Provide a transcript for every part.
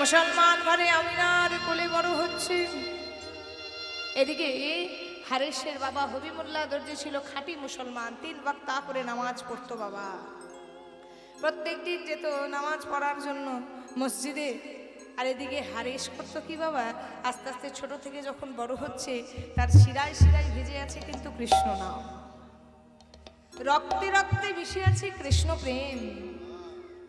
মুসলমান ঘরে আমিনার কোলে বড় হচ্ছে। এদিকে হারেসের বাবা হবিমুল্লাহ দর্জি ছিল খাঁটি মুসলমান, 3 ওয়াক্ত করে নামাজ পড়তো বাবা। প্রত্যেক দিন যেত নামাজ পড়ার জন্য মসজিদে। আর এদিকে হারেস করতো কি বাবা, আস্তে আস্তে ছোট থেকে যখন বড় হচ্ছে তার শিরায় শিরায় ভিজে আছে কিন্তু কৃষ্ণ নাম, রক্তে রক্তে মিশে আছে কৃষ্ণ প্রেম।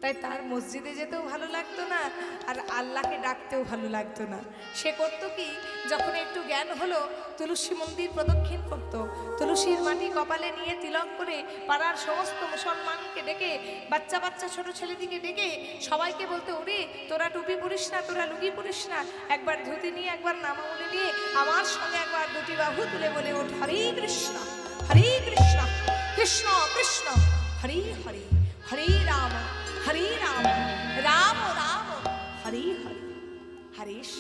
তাই তার মসজিদে যেতেও ভালো লাগতো না, আর আল্লাহকে ডাকতেও ভালো লাগতো না। সে করতো কি, যখন একটু জ্ঞান হলো তুলসী মন্দির প্রদক্ষিণ করতো, তুলসীর মাটি কপালে নিয়ে তিলক করে পাড়ার সমস্ত মুসলমানকে ডেকে, বাচ্চা বাচ্চা ছোট ছেলেদিকে ডেকে সবাইকে বলতো, ওরে তোরা টুপি পরিস না, তোরা লুঙ্গি পরিস না, একবার ধুতি নিয়ে একবার নামাবলি নিয়ে আমার সঙ্গে একবার দুটি বাহু তুলে বলে ওঠ, হরে কৃষ্ণ কৃষ্ণ কৃষ্ণ হরে হরে, হরে রাম রাম রাম হরে হরে। হরিশ,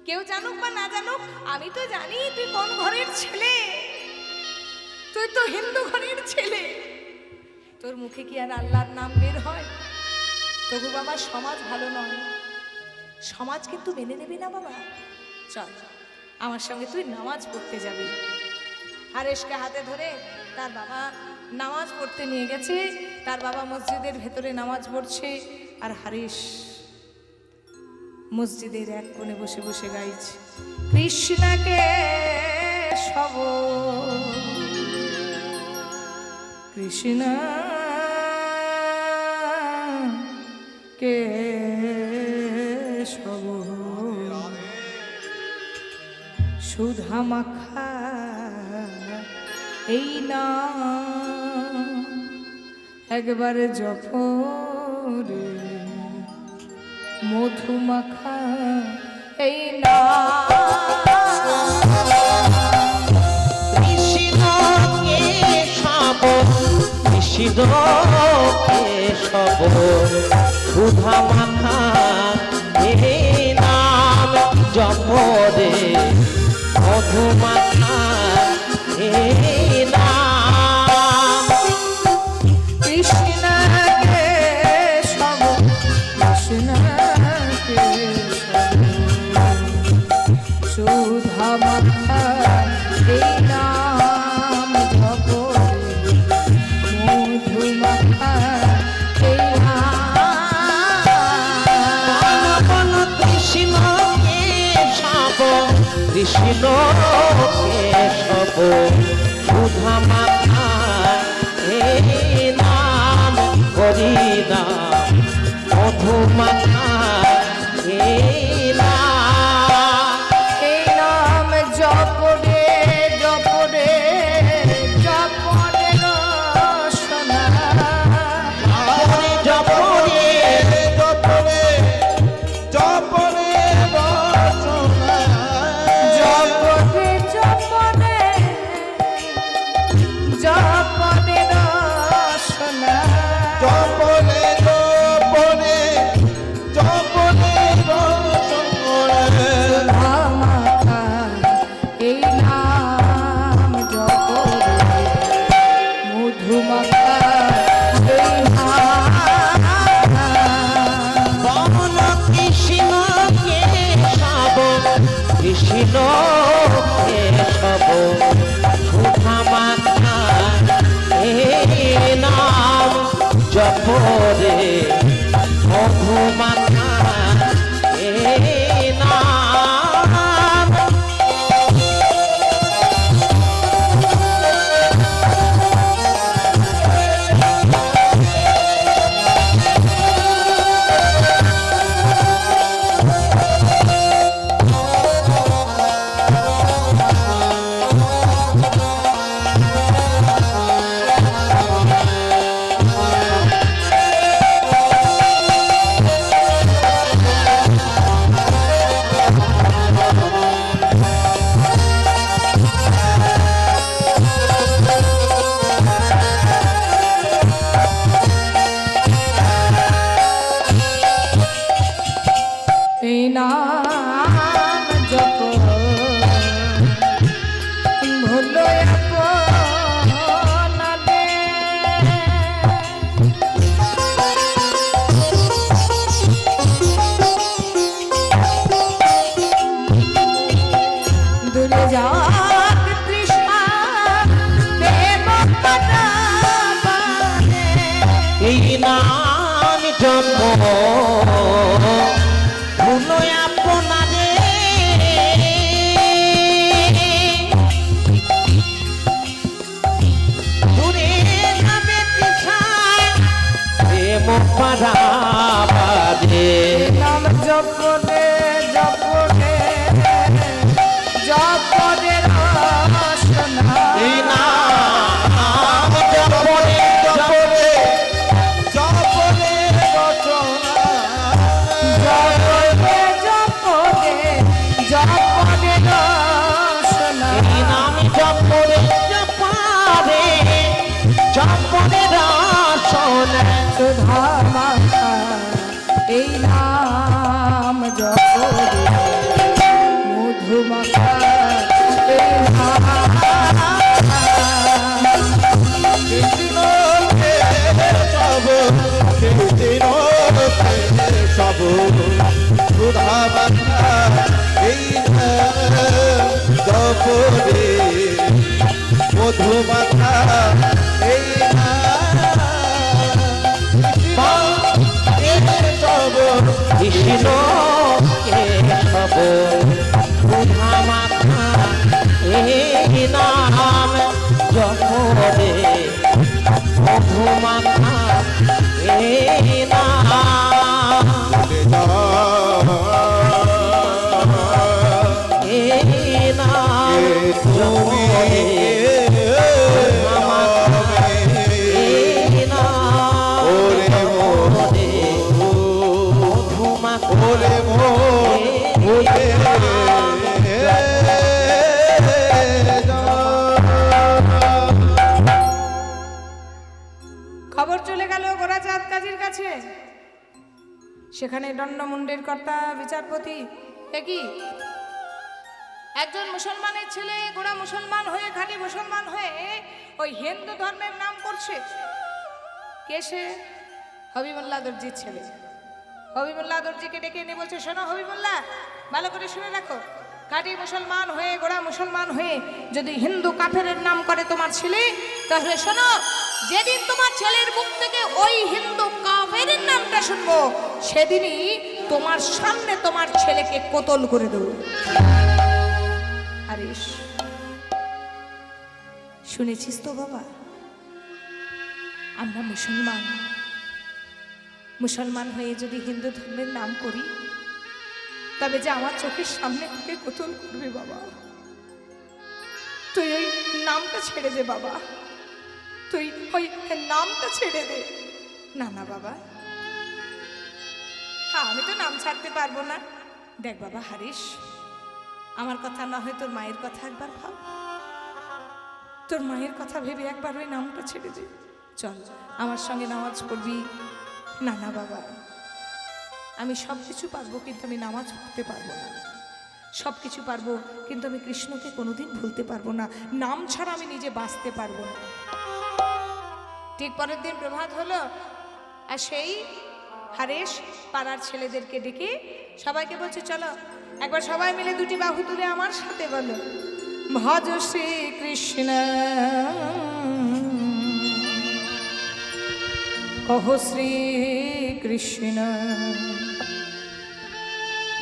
কেউ জানুক বা না জানুক, আমি তো জানি তুই কোন ঘরের ছেলে, তুই তো হিন্দু ঘরের ছেলে। তোর মুখে কি আর আল্লাহর নাম বের হয়? তবু বাবা সমাজ ভালো নয়, সমাজ কিন্তু মেনে নেবে না বাবা। চল আমার সঙ্গে তুই নামাজ পড়তে যাবি। হারেশকে হাতে ধরে তার বাবা নামাজ পড়তে নিয়ে গেছে। তার বাবা মসজিদের ভেতরে নামাজ পড়ছে, আর হারেশ মসজিদের এক কোণে বসে বসে গাইছে, কৃষ্ণকে সব কৃষ্ণ কে সব সুধা মাখা এই না একবারে জপরে মধু মাখা এই না। কৃষ্ণ কেশব কৃষ্ণ কেশব সুধা মাখা এই নাম জপরে মধু মাখা এই নাম। কৃষ্ণ কেশব কৃষ্ণ কেশব সুধা মাখা এই নাম জপরে মধু মাখা এই নাম। কৃষ্ণ কেশব কৃষ্ণ কেশব সুধা মাখা এই নাম হরি নাম মধু মাখা এই নাম। এই নাম জপরে জপরে জপরে রসনা, জপরে জপরে জপরে জপরে রচনা, জপরে জপরে জপরে রসনা, জপরে জপরে জপরে রচনা, সুধামাখা এই নাম জপরে মধুমাখা এই নাম। বল কৃষ্ণ কেশব কৃষ্ণ কেশব সুধা মাখা এই নাম জপরে মধু মাখা এই নাম। এই নাম জপ ভুলো আপনারে, এই নাম জপরে মধুমাখা এই নাম কৃষ্ণকে সব কৃষ্ণকে সব সুধা মাখা এই জপরে মধু মাখা এই সব কৃষ্ণ কেশব সুধা মাখা এই নাম জপরে মধু মাখা এই নাম এই নাম তুমি এই নাম ওরে মধু মাখা ওরে ওরে খবর চলে গেল গোরাচাঁদ কাজীর কাছে। সেখানে দণ্ডমুণ্ডের কর্তা বিচারপতি একই একজন মুসলমানের ছেলে গোড়া মুসলমান হয়ে খাঁটি মুসলমান হয়ে ওই হিন্দু ধর্মের নাম করছে। কে সে? হবিবুল্লাহ দর্জির ছেলে। হবিবুল্লাহ দর্জিকে ডেকে এনে বলছে, শোনো হবিবুল্লাহ, ভালো করে শুনে রাখো, খাঁটি মুসলমান হয়ে গোড়া মুসলমান হয়ে যদি হিন্দু কাফেরের নাম করে তোমার ছেলে, তাহলে শোনো, যেদিন তোমার ছেলের মুখ থেকে ওই হিন্দু কাফেরের নামটা শুনবো, সেদিনই তোমার সামনে তোমার ছেলেকে কতল করে দেবো। আরিস, শুনেছিস তো বাবা, আমরা মুসলমান, মুসলমান হয়ে যদি হিন্দু ধর্মের নাম করি, তবে যে আমার চোখের সামনে থেকে কতল করবে বাবা। তুই ওই নামটা ছেড়ে দে বাবা, তুই ওই নামটা ছেড়ে দে। না না বাবা, হ্যাঁ আমি তো নাম ছাড়তে পারবো না। দেখ বাবা হারিস, আমার কথা না হয় তোর মায়ের কথা একবার ভাব, তোর মায়ের কথা ভেবে একবার ওই নামটা ছেড়ে দে। চল আমার সঙ্গে নামাজ পড়বি। না না বাবা, আমি সব কিছু পারবো কিন্তু আমি নামাজ পড়তে পারবো না। সব কিছু পারবো কিন্তু আমি কৃষ্ণকে কোনোদিন ভুলতে পারবো না। নাম ছাড়া আমি নিজে বাঁচতে পারবো না। ঠিক পরের দিন প্রভাত হলো, আর সেই হারেশ পাড়ার ছেলেদেরকে ডেকে সবাইকে বলছে, চলো একবার সবাই মিলে দুটি বাহু তুলে আমার সাথে বলো, ভজ শ্রী কৃষ্ণ কহ শ্রী কৃষ্ণ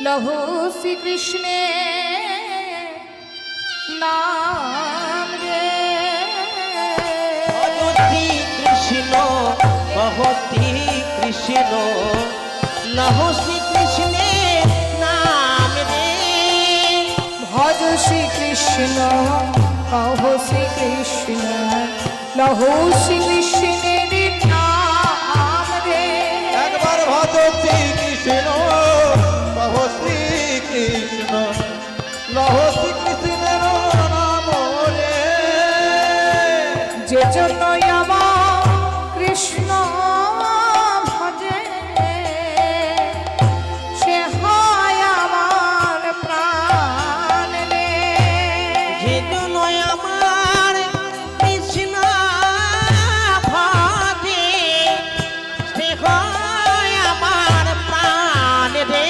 লহো শ্রী কৃষ্ণে নাম রে। শ্রী কৃষ্ণ ভগতি কৃষ্ণ লহ শ্রী কৃষ্ণে নাম রে। ভজ শ্রী কৃষ্ণ কহ শ্রী কৃষ্ণ লহো শ্রী কৃষ্ণের নাম রে। একবার ভজ শ্রী কৃষ্ণ লহ শ্রী কৃষ্ণ লহ শ্রী কৃষ্ণের নাম রে। যে জন্য আমার কৃষ্ণ ভজে, সে হয় আমার প্রাণ রে। যেজন্য আমার কৃষ্ণ ভজে, সে হয় আমার প্রাণ রে।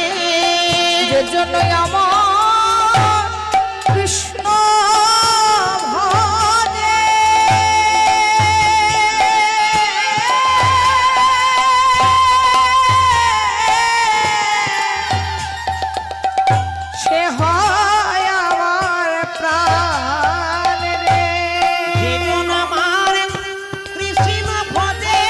যে জন্য আমার কৃষ্ণ ভজে, সে হয় আমার প্রাণ রে। যেজন আমার কৃষ্ণ ভজে,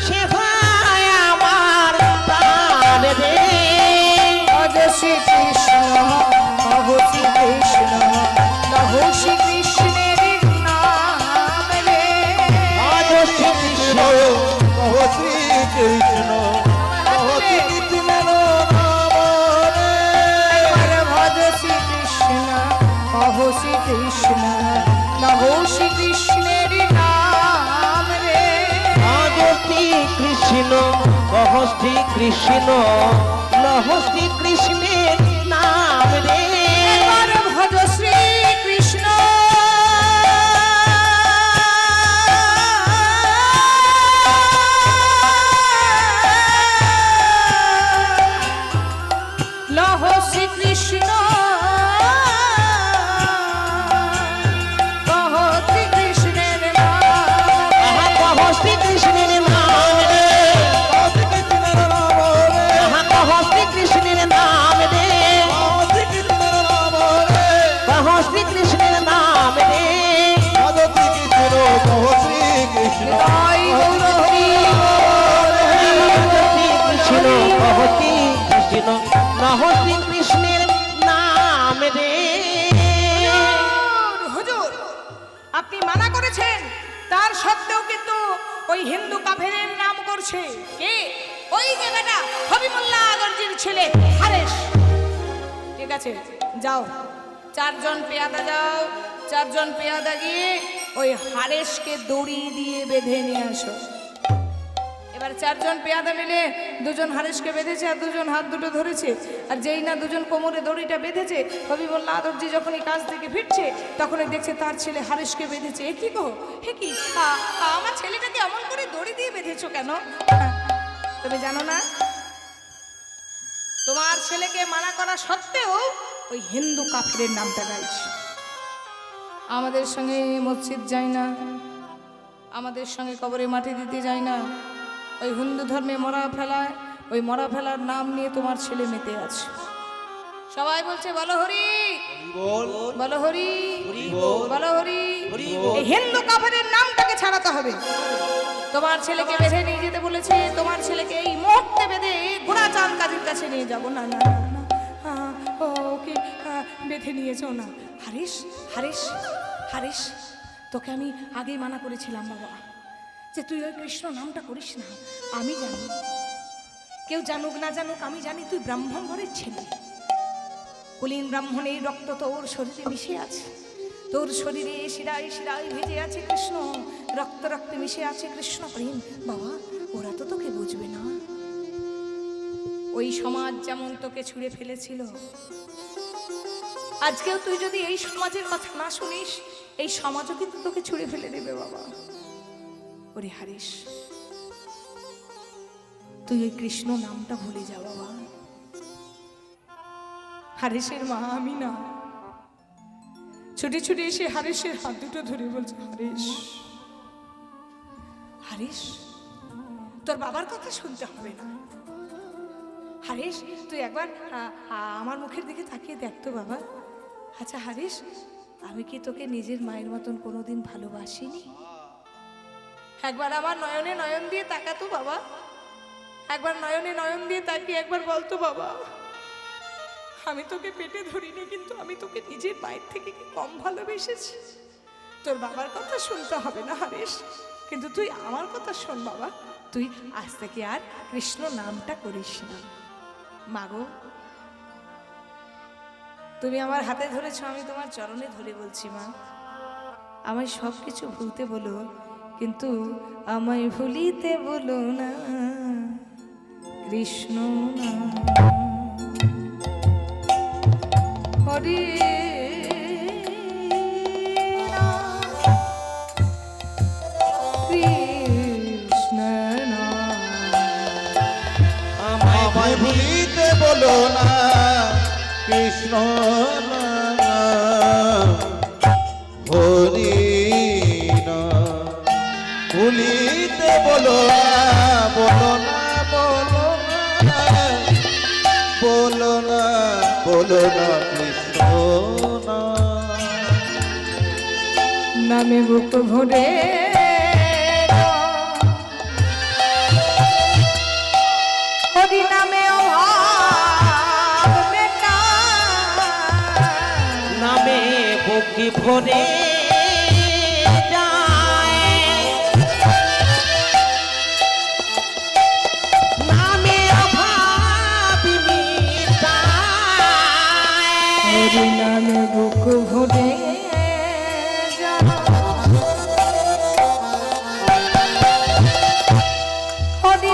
সে হয় আমার প্রাণ রে। ভজ শ্রী কৃষ্ণ কহ শ্রী কৃষ্ণ লহ শ্রী কৃষ্ণের নাম রে। ভজ শ্রী কৃষ্ণ কহ শ্রী কৃষ্ণ কহ শ্রী কৃষ্ণের নাম রে। একবার ভজ শ্রী কৃষ্ণ কহ শ্রী কৃষ্ণ লহ শ্রী কৃষ্ণের নাম রে। কৃষ্ণ কহ শ্রী কৃষ্ণ লহ শ্রী কৃষ্ণের নাম রে এবার ভজ শ্রী কৃষ্ণ লহ শ্রী কৃষ্ণ কহ শ্রী কৃষ্ণের নাম আহা কহ শ্রী কৃষ্ণের নাম রে শ্রীকৃষ্ণের নাম রে আহা কহ শ্রী কৃষ্ণের নাম রে শ্রীকৃষ্ণের নাম রে কহ শ্রী কৃষ্ণের নাম রে ভজ শ্রীকৃষ্ণ কহ শ্রীকৃষ্ণ তাই গৌর হরি কৃষ্ণ কহ শ্রী কৃষ্ণ লহ শ্রী কৃষ্ণের নাম রে হুজুর আপনি মানা করেছেন তার সত্ত্বেও কিন্তু ওই হিন্দু কাফেরের নাম করছে কে ওই জায়গাটা হবিবুল্লাহ আগরজির ছেলে হারেস ঠিক আছে যাও চারজন পেয়াদা যাও চারজন পেয়াদা গিয়ে ওই হারেসকে দড়ি দিয়ে বেঁধে নিয়ে আসো এবার চারজন পেয়াদা মিলে দুজন হারেসকে বেঁধেছে আর দুজন হাত দুটো ধরেছে আর যেই না দুজন কোমরে দড়িটা বেঁধেছে হবিবুল্লাহ আদরজি যখনই কাজ থেকে ফিরছে তখনই দেখছে তার ছেলে হারেসকে বেঁধেছে এ কি গো হে কি আমার ছেলেটাকে এমন করে দড়ি দিয়ে বেঁধেছো কেন তুমি জানো না তোমার ছেলেকে মানা করা সত্ত্বেও ওই হিন্দু কাফিরের নামটা গাইছে আমাদের সঙ্গে মসজিদ যায় না আমাদের সঙ্গে কবরে মাটি দিতে যায় না ওই হিন্দু ধর্মে মরা ফেলায় ওই মরা ফেলার নাম নিয়ে তোমার ছেলে মেতে আছে সবাই বলছে বলো হরি বলো হরি বলো হরি এই হিন্দু কাফেরের নামটাকে ছাড়াতে হবে তোমার ছেলেকে বেঁধে নিয়ে যেতে বলেছে তোমার ছেলেকে এই মুহূর্তে বেঁধে ঘোড়া চাঁদ কাজীর কাছে নিয়ে যাবো না না না, না ওকে বেঁধে নিয়ে যাও না হারিস হারিস হারিস তোকে আমি আগেই মানা করেছিলাম বাবা যে তুই ওই কৃষ্ণ নামটা করিস না আমি জানি কেউ জানুক না জানুক আমি জানি তুই ব্রাহ্মণ ঘরের ছেলে কুলীন ব্রাহ্মণের রক্ত তোর শরীরে মিশে আছে তোর শরীরে শিরায় শিরায় ভেজে আছে কৃষ্ণ রক্ত রক্তে মিশে আছে কৃষ্ণ প্রেম বাবা ওরা তো তোকে বুঝবে না ওই সমাজ যেমন তোকে ছুঁড়ে ফেলেছিল আজকেও তুই যদি এই সমাজের কথা না শুনিস এই সমাজও কিন্তু তোকে ছুঁড়ে ফেলে দেবে বাবা ওরে হারিস তুই ওই কৃষ্ণ নামটা ভুলে যা বাবা হারিসের মা আমি না ছুটে ছুটে এসে হারিসের হাত দুটো ধরে বলছে হারিস হারিস তোর বাবার কথা শুনতে হবে না হারিস তুই একবার আমার মুখের দিকে তাকিয়ে দেখ তো বাবা আচ্ছা হারিস আমি কি তোকে নিজের মায়ের মতন কোনোদিন ভালোবাসিনি একবার আমার নয়নে নয়ন দিয়ে তাকাতো বাবা একবার নয়নে নয়ন দিয়ে তাকিয়ে একবার বলতো বাবা আমি তোকে পেটে ধরিনি কিন্তু আমি তোকে নিজের মায়ের থেকে কি কম ভালোবেসেছি তোর বাবার কথা শুনতে হবে না হারিস কিন্তু তুই আমার কথা শোন বাবা তুই আজ থেকে আর কৃষ্ণ নামটা করিস না মাগো তুমি আমার হাতে ধরেছো আমি তোমার চরণে ধরে বলছি মা আমায় সব কিছু ভুলতে বলো কিন্তু আমায় ভুলিতে বলো না কৃষ্ণ নাম হরি কৃষ্ণ নাম আমায় ভুলিতে বলো না কৃষ্ণ নাম হরি নাম ভুলিতে বলো না বলো না বলো না বলো না বলো না কৃষ্ণ নাম নামে বুক ভরে হরি নামে অভাব মেটায় নামে বুকি ভরে যায় নামে অভাব মিটায় হরি নামে বুক ভরে হরি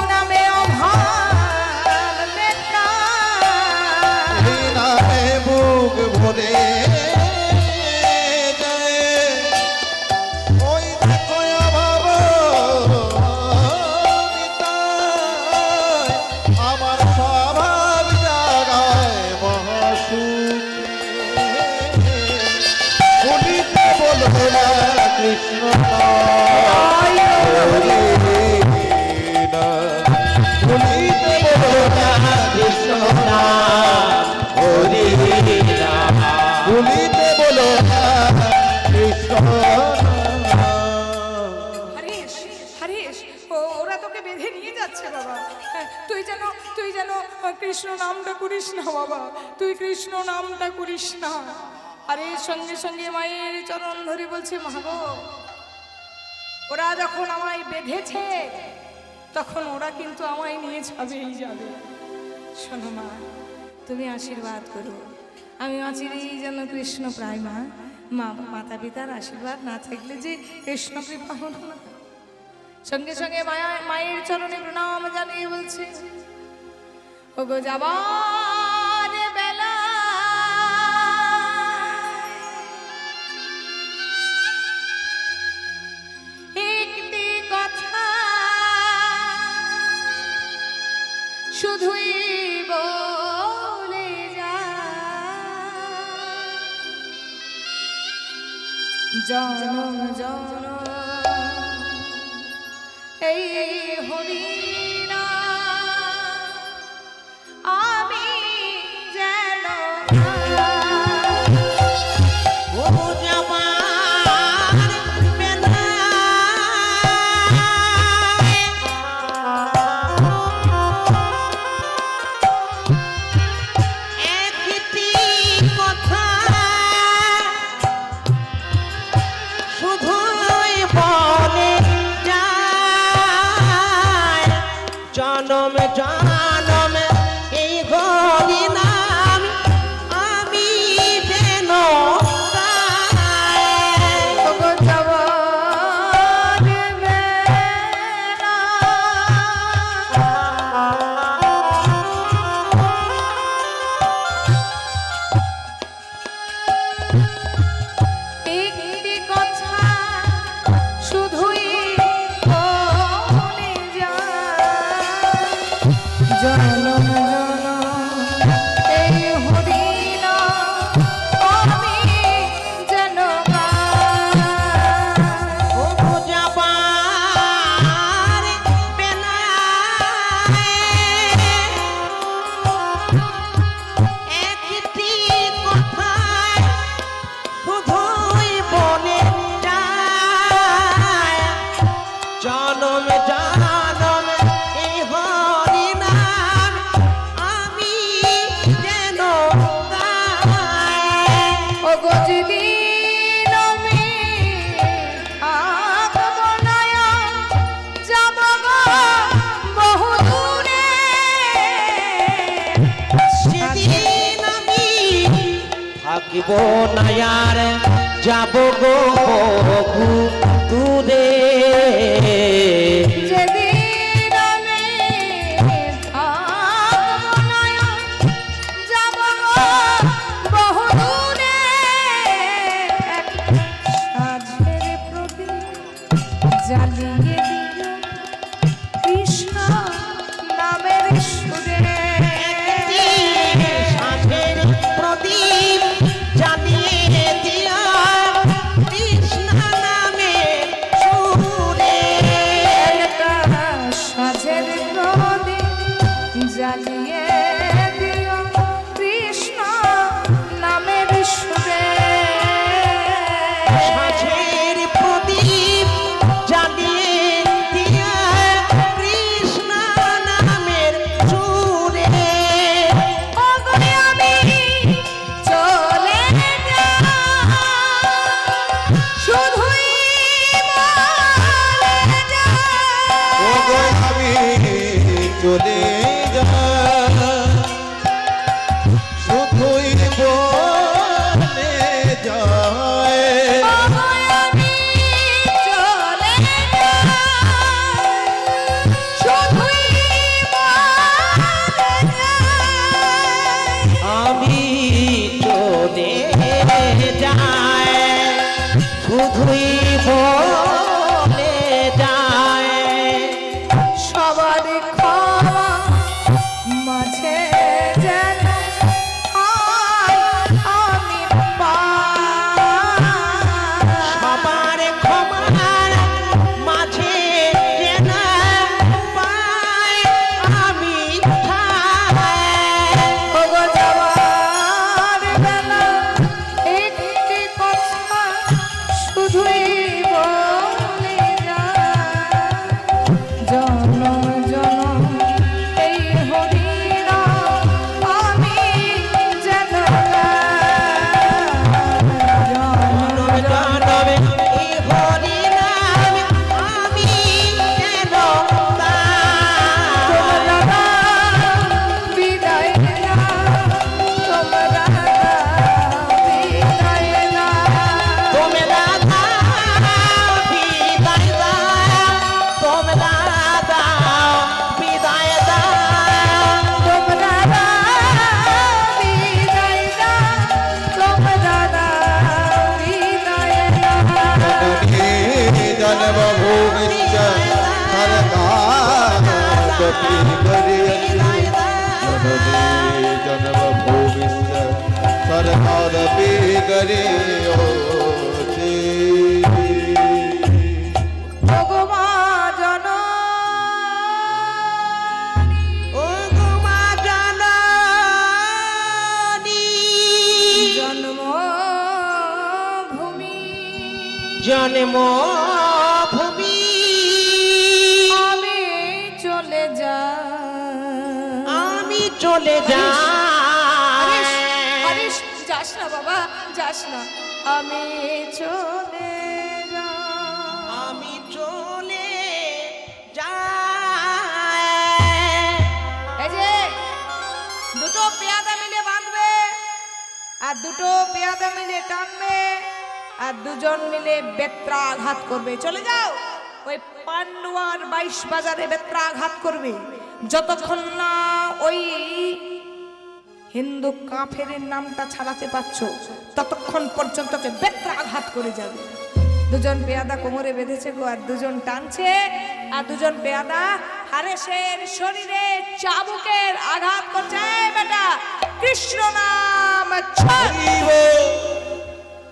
যাচ্ছিস? ওরা তোকে বেঁধে নিয়ে যাচ্ছে বাবা। হ্যাঁ, তুই যেন কৃষ্ণ নামটা করিস না বাবা, তুই কৃষ্ণ নামটা করিস না। আরে সঙ্গে সঙ্গে মায়ের চরণ ধরে বলছে, মা গো, ওরা যখন আমায় বেঁধেছে তখন ওরা কিন্তু আমায় নিয়ে যাবে। শোনো মা, তুমি আশীর্বাদ করো, আমি অচিরেই যেন কৃষ্ণ প্রায় মা মাতা পিতার আশীর্বাদ না থাকলে যে কৃষ্ণ কৃপা হলো না। সঙ্গে সঙ্গে মায়ের চরণে প্রণাম জানিয়ে বলছে, ওগো যাবার বেলা একটি কথা শুধুই বলে জনম জনম এই হরিনা আমি যেন জনম জনম এই হরি নাম আমি যেন থাকিব না আর যাব গো বহু দূরে যেদিন আমি থাকব না যাব বহু দূরে সাজের প্রদীপ জ্বালিয়ে দিও কৃষ্ণ নামের সুরে সাজের প্রদীপ জ্বালিয়ে দিও কৃষ্ণ নামে সুরে সাজের প্রদীপ জ্বালিয়ে দিও কৃষ্ণ নামের সুরে সাজের প্রদীপ জ্বালিয়ে দিও কৃষ্ণ নামের সুরে আমি চলে শুধুই ওগো আমি চলে যা শুধুই বলে যায় আমি চলে শুধুই আমি চলে যাই শুধুই বলে যায় সবার ক্ষমা মাঝে যেন আমি সবার ক্ষমার মাঝে যেন পাই আমি ঠাই। যাবার বেলা একটি কথা শুধুই বলে कपि करियसि जननी जन्म भूमिश्च सरकारपि करियोसि ভগবান জন ও গো মা জননী জন্মভূমি জন্মভূমি আমি চলে আমি চলে হরিশ, যাই হরিশ, যাস না বাবা, যাস না। আমি চলে আমি চলে যাই এই যে দুটো পেয়াদা মিলে বাঁধবে আর দুটো পেয়াদা মিলে টানবে আর দুজন মিলে বেত্রাঘাত করবে। চলে যাও ওই পান্ডুয়ার 22 বাজারে বেত্রাঘাত করবে। যতক্ষণ না ওই হিন্দু কাফেরের নামটা ছাড়াতে পারছো ততক্ষণ পর্যন্ত বেত্রাঘাত করে যাবে। দুজন পেয়াদা কোমরে বেঁধেছে গো, আর দুজন টানছে, আর দুজন পেয়াদা হারেসের শরীরে চাবুকের আঘাত করছে। এই বেটা, কৃষ্ণ নাম ছাড়,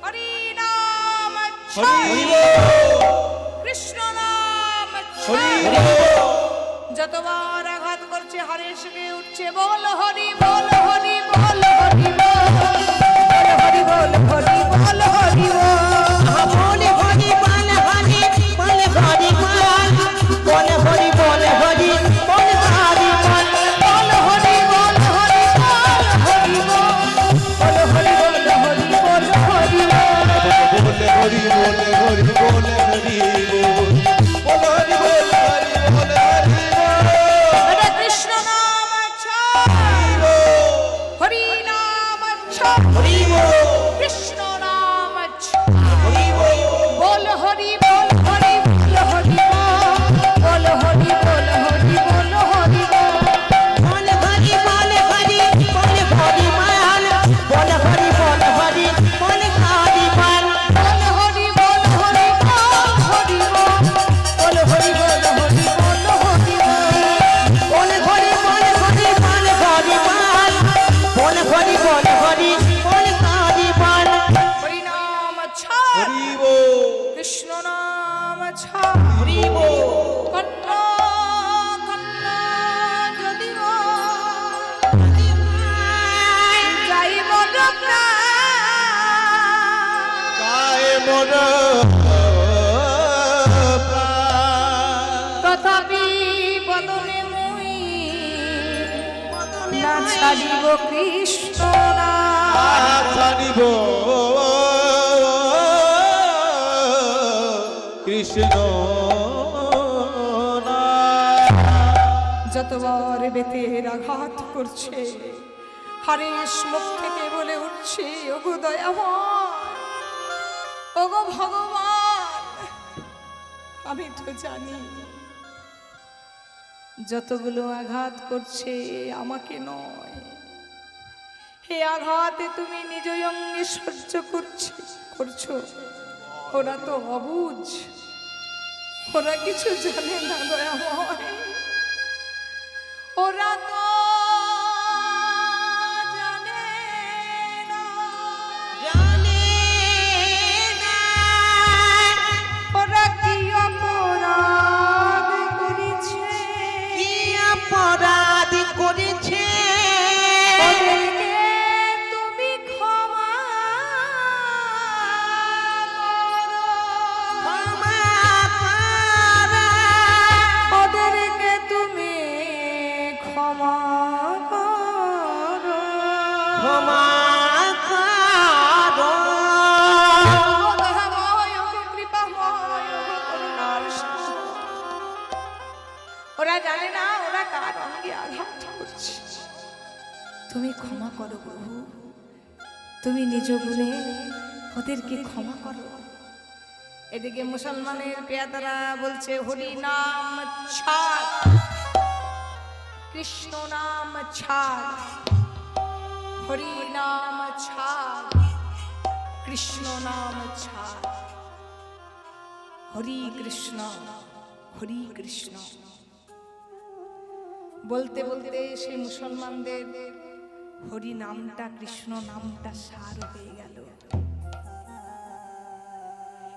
হরি নাম ছাড়, কৃষ্ণ নাম ছাড়। যতবার আঘাত করছে হরেশকে উঠছে বল হরি বল হরি বল হরি বল হরি বল হরি বল হরি বল। বলে হরি বল হরি বলে হরি বল বলে হরি বলে হরি বলে হরি বল বল হরি বল হরি বল হরি বল বল হরি বল হরি বল হরি বল। बोले हरि बोले हरि बोले हरि बोल बोल हरि बोल हरि बोल हरि এটা কৃষ্ণ নাম ছাড়, হরি নাম ছাড়, কৃষ্ণ নাম ছাড়। বল হরি বল হরি বল হরি বল হরি বল হরি বল হরি বল। বলে হরি বলে হরি বলে হরি মান বলে হরি বলে হরি বলে হরি মান বল হরি বল হরি বল হরি বল বল হরি বল হরি বল হরি বল। বলে হরি বলে হরি বলে হরি মান বলে হরি বলে হরি বলে হরি মান হরি নাম ছাড়, हरि बोल কৃষ্ণ নাম ছাড়। হরি বল কন্ন কন্ন যদি যাই মরক না गाय मोर তথাপি বদনে মুই না ছাড়িব কৃষ্ণ নাম। ছাড়িব কৃষ্ণ যতবার বেতের আঘাত করছে হরেশ মুখ থেকে বলে উঠছে ওগো দয়াময়, ওগো ভগবান, আমি তো জানি যতগুলো আঘাত করছে আমাকে নয়, হে আঘাতে তুমি নিজ অঙ্গে সহ্য করছো। ওরা তো অবুঝ, ওরা কিছু জানে না দয়াময়, ওরা তো জানে না। জানে না ওরা কি অপরাধ করেছে, কি অপরাধ করেছে ওদেরকে তুমি ক্ষমা করো। ক্ষমা করো। ওদেরকে তুমি ক্ষমা করো। ক্ষমা করো। ওগো দয়াময়, ওগো কৃপাময়, ওগো করুণার সাগর। ওরা জানে না ওরা কার অঙ্গে আঘাত করছে। তুমি ক্ষমা করো প্রভু, তুমি নিজ গুণে ওদেরকে ক্ষমা করো। এদিকে মুসলমানের পেয়াদারা বলছে হরি নাম ছাড়, কৃষ্ণ নাম ছাড়, হরি নাম ছাড়, কৃষ্ণ নাম ছাড়, হরি কৃষ্ণ হরি কৃষ্ণ। বলতে বলতে সেই মুসলমানদের হরি নামটা, কৃষ্ণ নামটা সার হয়ে গেল।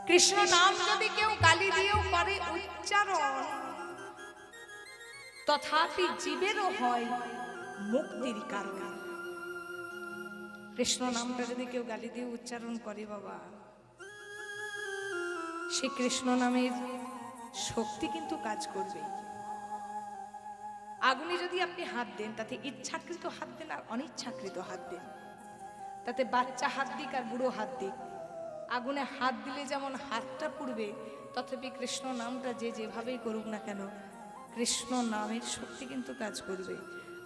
কৃষ্ণ নাম যদি কেউ গালি দিয়েও করে উচ্চারণ, তথাপি জীবেরও হয় মুক্তির কারণ। কৃষ্ণ নামটা যদি কেউ গালি দিয়ে উচ্চারণ করে বাবা, সে কৃষ্ণ নামের শক্তি কিন্তু কাজ করবে। আগুনে যদি আপনি হাত দেন, তাতে ইচ্ছাকৃত হাত দেন আর অনিচ্ছাকৃত হাত দেন, তাতে বাচ্চা হাত দিক আর বুড়ো হাত দিক, আগুনে হাত দিলে যেমন হাতটা পুড়বে, তথাপি কৃষ্ণ নামটা যে যেভাবেই করুক না কেন, কৃষ্ণ নামের শক্তি কিন্তু কাজ করবে।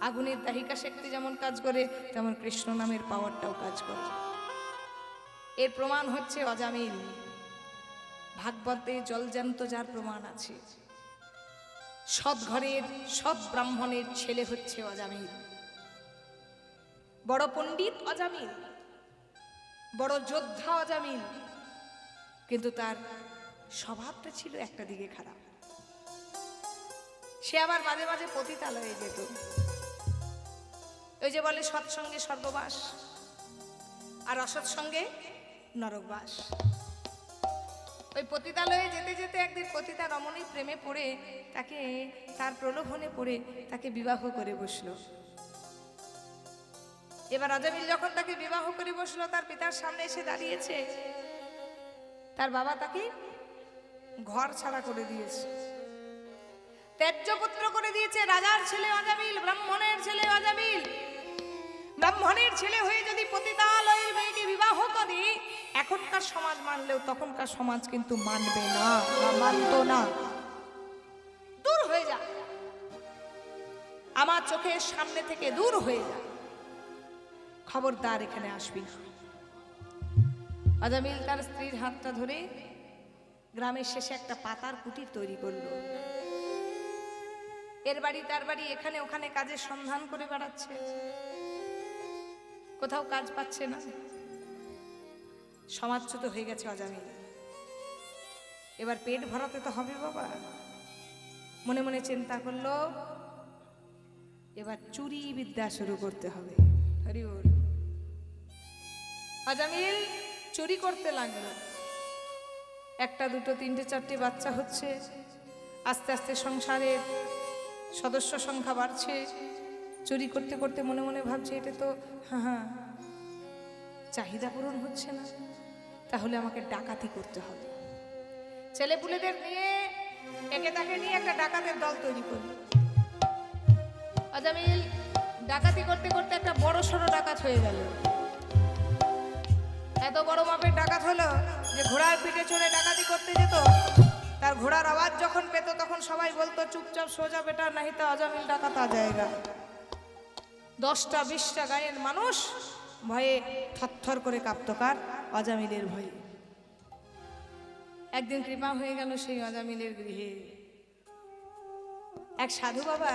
আগুনের দাহিকা শক্তি যেমন কাজ করে, তেমন কৃষ্ণ নামের পাওয়ারটাও কাজ করে। এর প্রমাণ হচ্ছে অজামিল। ভাগবতে জলজান্ত যার প্রমাণ আছে, সৎ ঘরের সৎ ব্রাহ্মণের ছেলে হচ্ছে অজামিল। বড় পণ্ডিত অজামিল, বড় যোদ্ধা অজামিল, কিন্তু তার স্বভাবটা ছিল একটা দিকে খারাপ। সে আবার মাঝে মাঝে পতিতালয়ে যেত। ওই যে বলে সৎসঙ্গে স্বর্গবাস আর অসৎসঙ্গে নরকবাস। ওই পতিতালয়ে যেতে যেতে একদিন পতিতা রমণীর প্রেমে পড়ে, তাকে তার প্রলোভনে পড়ে তাকে বিবাহ করে বসলো। এবার অজামিল যখন তাকে বিবাহ করে বসলো, তার পিতার সামনে এসে দাঁড়িয়েছে, তার বাবা তাকে ঘর ছাড়া করে দিয়েছে, ত্যায্য পুত্র করে দিয়েছে। রাজার ছেলে অজামিল, ব্রাহ্মণের ছেলে অজামিল। ব্রাহ্মণের ছেলে হয়ে যদি পতিতালয়ের মেয়েকে বিবাহ করে, এখনকার সমাজ মানলেও তখনকার সমাজ কিন্তু মানবে না, মানতো না। দূর হয়ে যা, আমার চোখের সামনে থেকে দূর হয়ে যা, খবরদার এখানে আসবি না। অজামিল তার স্ত্রীর হাতটা ধরে গ্রামের শেষে একটা পাতার কুটির তৈরি করলো। এর বাড়ি তার বাড়ি, এখানে ওখানে কাজের সন্ধান করে বেড়াচ্ছে, কোথাও কাজ পাচ্ছে না। সমাজচ্যুত হয়ে গেছে অজামিল। এবার পেট ভরাতে তো হবে বাবা। মনে মনে চিন্তা করলো, এবার চুরি বিদ্যা শুরু করতে হবে। হরি বল। অজামিল চুরি করতে লাগলো। একটা দুটো তিনটে চারটে বাচ্চা হচ্ছে, আস্তে আস্তে সংসারের সদস্য সংখ্যা বাড়ছে। চুরি করতে করতে মনে মনে ভাবছে, এটা তো হ্যাঁ চাহিদা পূরণ হচ্ছে না, তাহলে আমাকে ডাকাতি করতে হবে। ছেলেপুলেদের নিয়ে একে তাকে নিয়ে একটা ডাকাতের দল তৈরি করল। অজামিল ডাকাতি করতে করতে একটা বড় সড়ো ডাকাত হয়ে গেল। এত বড় মাপের ডাকাত হলো যে ঘোড়ার পিঠে চড়ে ডাকাতি করতে যেত। তার ঘোড়ার আওয়াজ যখন পেত, তখন সবাই বলতো, চুপচাপ সোজা বেটা, নাহি তো অজামিল ডাকাত আ জায়গা। 10টা 20টা গায়ের মানুষ ভয়ে থরথর করে কাঁপত। কার? অজামিলের ভয়ে। একদিন কৃপা হয়ে গেল সেই অজামিলের গৃহে। এক সাধু বাবা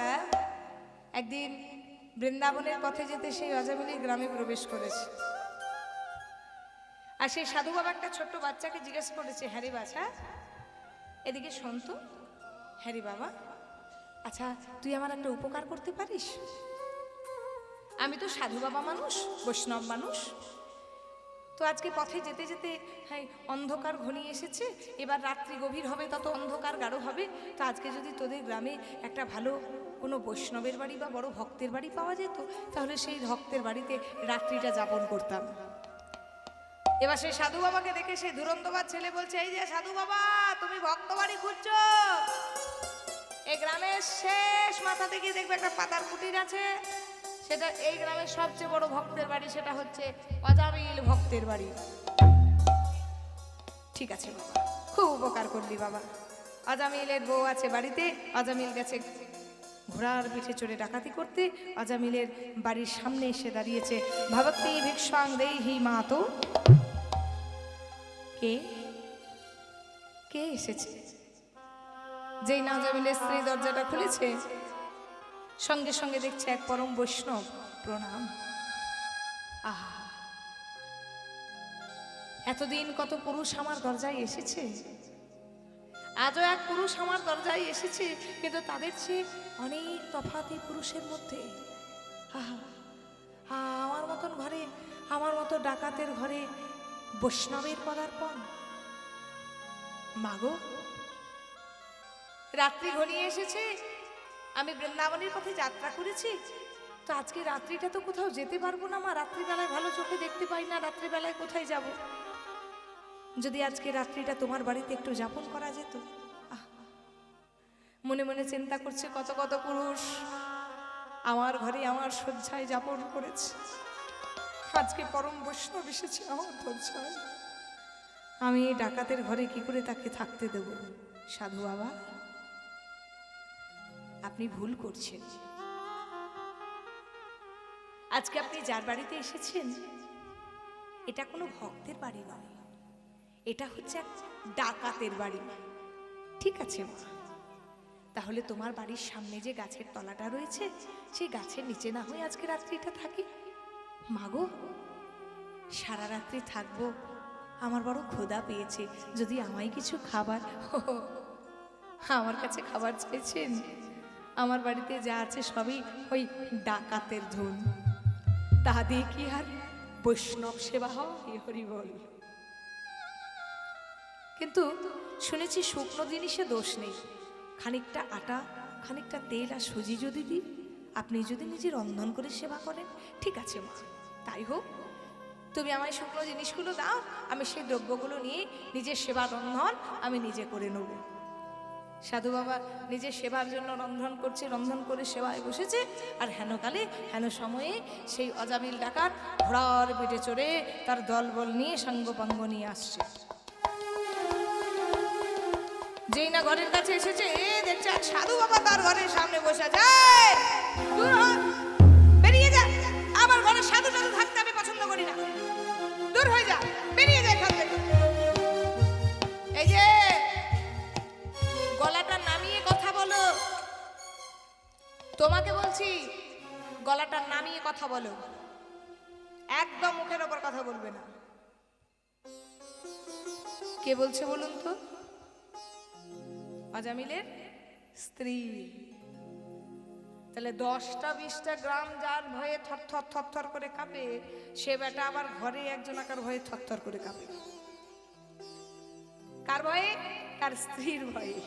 একদিন বৃন্দাবনের পথে যেতে সেই অজামিলের গ্রামে প্রবেশ করেছে। আর সেই সাধু বাবা একটা ছোট্ট বাচ্চাকে জিজ্ঞেস করেছে, হ্যাঁ রে বাছা, এদিকে শোন তো। হ্যাঁ রে বাবা, আচ্ছা তুই আমার একটা উপকার করতে পারিস? আমি তো সাধু বাবা মানুষ, বৈষ্ণব মানুষ, তো আজকে পথে যেতে যেতে হ্যাঁ অন্ধকার ঘনিয়ে এসেছে, এবার রাত্রি গভীর হবে, তত অন্ধকার গাঢ় হবে। তো আজকে যদি তোদের গ্রামে একটা ভালো কোনো বৈষ্ণবের বাড়ি বা বড় ভক্তের বাড়ি পাওয়া যেত, তাহলে সেই ভক্তের বাড়িতে রাত্রিটা যাপন করতাম। এবার সেই সাধু বাবাকে দেখে সেই দুরন্তবার ছেলে বলছে, এই যে সাধু বাবা, তুমি ভক্ত বাড়ি খুঁজছো? এই গ্রামের শেষ মাথা থেকে দেখবে একটা পাতার কুটির আছে, সেটা এই গ্রামের সবচেয়ে বড় ভক্তের বাড়ি, সেটা হচ্ছে অজামিল ভক্তের বাড়ি। ঠিক আছে বাবা, খুব উপকার করলি বাবা। অজামিলের বউ আছে বাড়িতে, অজামিল গেছে ঘোড়ার পিঠে চড়ে ডাকাতি করতে। অজামিলের বাড়ির সামনে এসে দাঁড়িয়েছে, ভবতি ভিক্ষাং দেহি মাতো। কে কে এসেছে? যেই না অজামিলের স্ত্রী দরজাটা খুলেছে, সঙ্গে সঙ্গে দেখছে এক পরম বৈষ্ণব। প্রণাম। আহা, এতদিন কত পুরুষ আমার দরজায় এসেছে, আজও এক পুরুষ আমার দরজায় এসেছে, কিন্তু তাদের চেয়ে অনেক তফাৎ এই পুরুষের মধ্যে। আহা, আমার মতন ঘরে, আমার মতো ডাকাতের ঘরে বৈষ্ণবের পদার্পণ। মাগো, রাত্রি ঘনিয়ে এসেছে, আমি বৃন্দাবনের পথে যাত্রা করেছি, তো আজকে রাত্রিটা তো কোথাও যেতে পারবো না মা। রাত্রিবেলায় ভালো চোখে দেখতে পাই না, রাত্রিবেলায় কোথায় যাব? যদি আজকে রাত্রিটা তোমার বাড়িতে একটু যাপন করা যেত। আহ, মনে মনে চিন্তা করছে, কত কত পুরুষ আমার ঘরে আমার শয্যায় যাপন করেছে, আজকে পরম বৈষ্ণব এসেছে আমার দরজায়, আমি এই ডাকাতের ঘরে কি করে তাকে থাকতে দেব? সাধু বাবা, আপনি ভুল করছেন। আজকে আপনি যার বাড়িতে এসেছেন, এটা কোনো ভক্তের বাড়ি নয়, এটা হচ্ছে এক ডাকাতের বাড়ি। ঠিক আছে মা, তাহলে তোমার বাড়ির সামনে যে গাছের তলাটা রয়েছে, সেই গাছের নিচে না হয়ে আজকে রাত্রিটা থাকি। মাগো, সারা রাত্রি থাকবো, আমার বড় ক্ষুধা পেয়েছে, যদি আমায় কিছু খাবার। আমার কাছে খাবার চাইছেন? আমার বাড়িতে যা আছে সবই ওই ডাকাতের ধন, তা দিয়ে কি আর বৈষ্ণব সেবা হয়? হরি বল। কিন্তু শুনেছি শুকনো জিনিসে দোষ নেই, খানিকটা আটা, খানিকটা তেল আর সুজি যদি দিই, আপনি যদি নিজে রন্ধন করে সেবা করেন, ঠিক আছে মা, তাই হোক। তুমি আমায় শুকনো জিনিসগুলো দাও, আমি সেই দ্রব্যগুলো নিয়ে নিজের সেবা রন্ধন আমি নিজে করে নেব। সাধু বাবা নিজের সেবার জন্য রন্ধন করছে, রন্ধন করে সেবায় বসেছে, আর হেনকালে হেন সময়ে সেই অজামিল ডাকাত ঘোড়ার পিঠে চড়ে তার দলবল নিয়ে সাঙ্গপাঙ্গ নিয়ে আসছে। যেই না ঘরের কাছে এসেছে, দেখছে সাধু বাবা তার ঘরের সামনে বসে আছে। দূর হ, বেরিয়ে যা, আমার ঘরে সাধু টাধু থাকতে আমি পছন্দ করি না, দূর হয়ে যা, বেরিয়ে যা এখান থেকে। এই যে গলাটা নামিয়ে কথা বলো, তোমাকে বলছি, গলাটা নামিয়ে কথা বলো, একদম মুখের ওপর কথা বলবে না। কে বলছে বলুন তো? অজামিলের স্ত্রী। তাহলে 10টা 20টা গ্রাম যার ভয়ে থরথর থরথর করে কাঁপে, সে বেটা আবার ঘরে একজনাকার ভয়ে থরথর করে কাঁপে। কার ভয়ে? তার স্ত্রীর ভয়ে।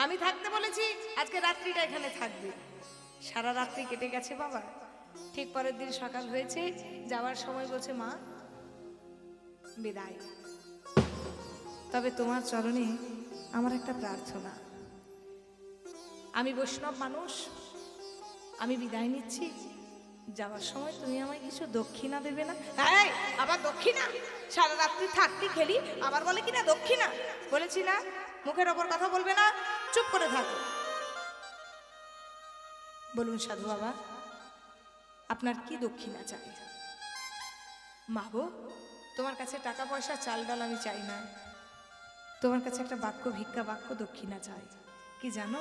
আমি থাকতে বলেছি, আজকে রাত্রিটা এখানে থাকবে। সারা রাত্রি কেটে গেছে বাবা, ঠিক পরের দিন সকাল হয়েছে, যাওয়ার সময় বলছে, মা বিদায়, তবে তোমার চরণে আমার একটা প্রার্থনা। আমি বৈষ্ণব মানুষ, আমি বিদায় নিচ্ছি, যাওয়ার সময় তুমি আমায় কিছু দক্ষিণা দেবে না? হ্যাঁ, আবার দক্ষিণা? সারা রাত্রি থাকতে খেলি, আবার বলে কিনা দক্ষিণা? বলেছি না মুখের ওপর কথা বলবে না, চুপ করে থাকো। বলুন সাধু বাবা, আপনার কি দক্ষিণা চাই? মা গো, তোমার কাছে টাকা পয়সা চাল ডাল আমি চাই না, তোমার কাছে একটা বাক্য ভিক্ষা, বাক্য দক্ষিণা চাই। কি জানো,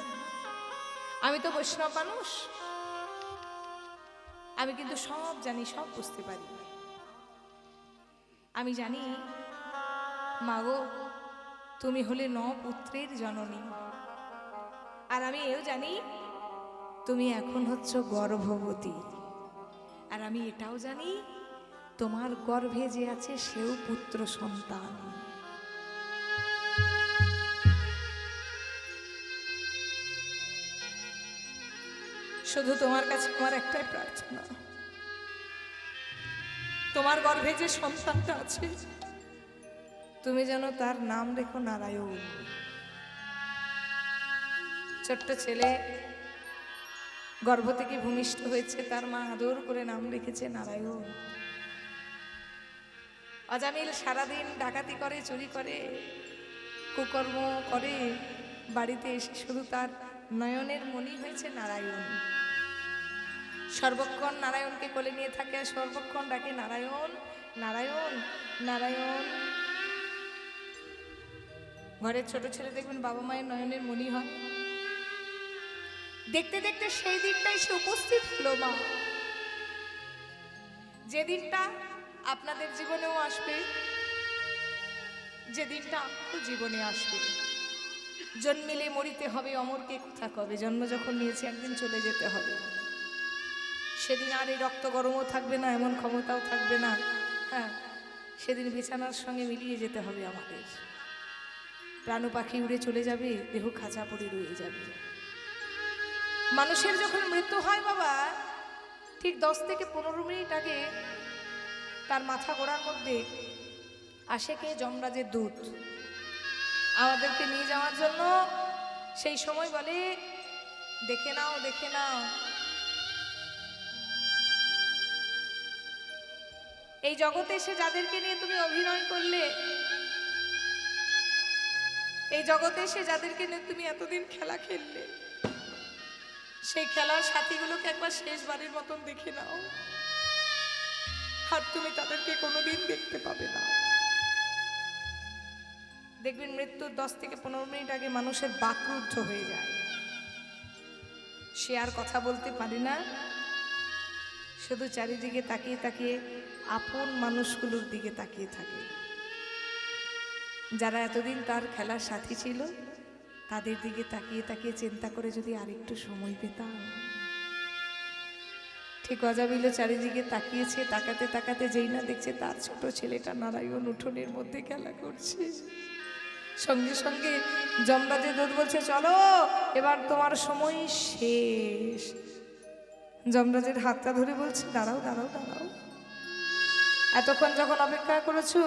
আমি তো বৈষ্ণব মানুষ, আমি কিন্তু সব জানি, সব বুঝতে পারি। আমি জানি মাগো, তুমি হলে 9 পুত্রের জননী, আর আমি এও জানি তুমি এখন হচ্ছ গর্ভবতী, আর আমি এটাও জানি তোমার গর্ভে যে আছে সেও পুত্র সন্তান। শুধু তোমার কাছে আমার একটাই প্রার্থনা, তোমার গর্ভে যে সন্তানটা আছে, তুমি যেন তার নাম রেখো নারায়ণ। ছোট্ট ছেলে গর্ভ থেকে ভূমিষ্ঠ হয়েছে, তার মা আদর করে নাম রেখেছে নারায়ণ। অজামিল সারাদিন ডাকাতি করে, চুরি করে, কুকর্ম করে, বাড়িতে এসে শুধু তার নয়নের মণি হয়েছে নারায়ণ। সর্বক্ষণ নারায়ণকে কোলে নিয়ে থাকে, সর্বক্ষণ ডাকে নারায়ণ নারায়ণ নারায়ণ। ঘরের ছোট ছেলে দেখবেন বাবা মায়ের নয়নের মণি হয়। দেখতে দেখতে সেই দিনটাই সে উপস্থিত হলো মা, যে দিনটা আপনাদের জীবনেও আসবে, যে দিনটা আপনার জীবনে আসবে। জন্মিলে মরিতে হবে, অমরকে কথা কবে, জন্ম যখন নিয়েছে একদিন চলে যেতে হবে। সেদিন আর এই রক্ত গরমও থাকবে না, এমন ক্ষমতাও থাকবে না। হ্যাঁ, সেদিন বিছানার সঙ্গে মিলিয়ে যেতে হবে আমাদের। প্রাণ পাখি উড়ে চলে যাবে, দেহ খাঁচা পড়ে রয়ে যাবে। মানুষের যখন মৃত্যু হয় বাবা, ঠিক 10 থেকে 15 মিনিট আগে তার মাথা গোড়ার মধ্যে আসে কে? যমরাজের দূত আমাদেরকে নিয়ে যাওয়ার জন্য। সেই সময় বলে, দেখে নাও, দেখে নাও, এই জগতে এসে যাদেরকে নিয়ে তুমি অভিনয় করলে, এই জগতে এসে যাদেরকে নিয়ে তুমি এতদিন খেলা খেললে, সেই খেলার সাথীগুলোকে একবার শেষবারের মতন দেখে নাও, আর তুমি তাদেরকে কোনোদিন দেখতে পাবে না। দেখবেন মৃত্যুর 10 থেকে 15 মিনিট আগে মানুষের বাকরুদ্ধ হয়ে যায়, সে আর কথা বলতে পারে না, শুধু চারিদিকে তাকিয়ে তাকিয়ে আপন মানুষগুলোর দিকে তাকিয়ে থাকে। যারা এতদিন তার খেলার সাথী ছিল, তাদের দিকে তাকিয়ে তাকিয়ে চিন্তা করে যদি আরেকটু সময় পেতাম। ঠিক অজামিল চারিদিকে তাকিয়েছে, তাকাতে তাকাতে যেই না দেখছে তার ছোট ছেলেটা নারায়ণ উঠোনের মধ্যে খেলা করছে। সঙ্গে সঙ্গে যমরাজের দূত বলছে, চলো এবার তোমার সময় শেষ। যমরাজের হাতটা ধরে বলছে, দাঁড়াও দাঁড়াও দাঁড়াও, এতক্ষণ যখন অপেক্ষা করেছো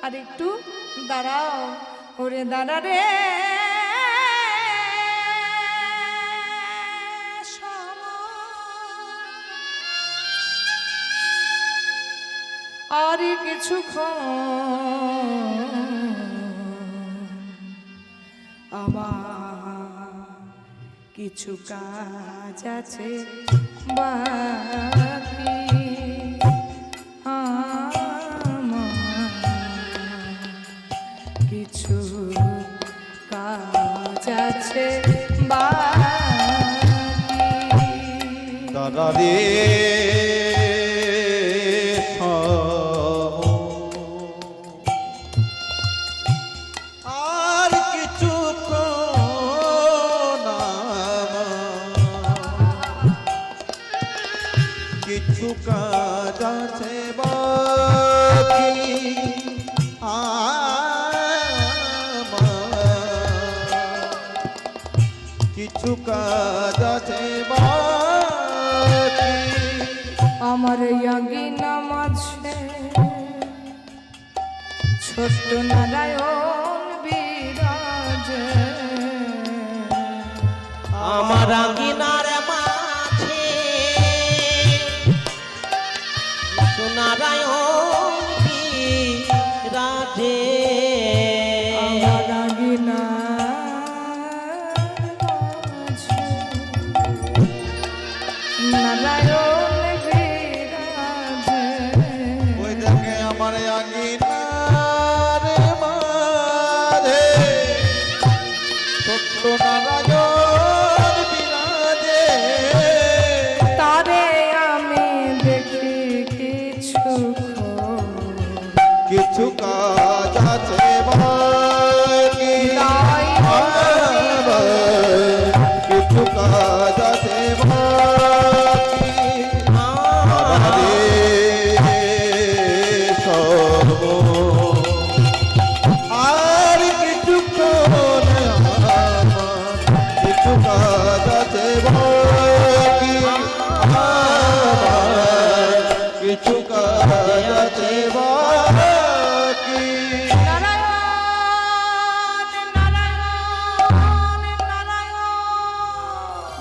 আর একটু দাঁড়াও। ওরে দাঁড়া রে আর কিছুক্ষণ আমার কিছু কাজ আছে বাকি, আমার কিছু কাজ আছে বাকি। দাদা রে আর কিছু কিছু কাজ আছে বাকি, কিছু কাজ আছে বাকি। আমার ইয়াগি নামাজে ছোট্ট নারায়ণ বিরাজে, আমার আঙ্গিনার মাঝে নারায়ণ বিরাজে, আমার আঙ্গিনার মাঝে নারায়ণ বিরাজে। ওই দেখে আমার আঙ্গিনার মাঝে ছোট্ট নারায়ণ বিরাজে, তারে আমি দেখি কিছু কাজ আছে বাকি, কিছু কাজ আছে বাকি। আরে সর্ব আর কিছুক্ষণ আমার কিছু কাজ আছে বাকি, আমার কিছু কাজ আছে বাকি। নারায়ণ নারায়ণ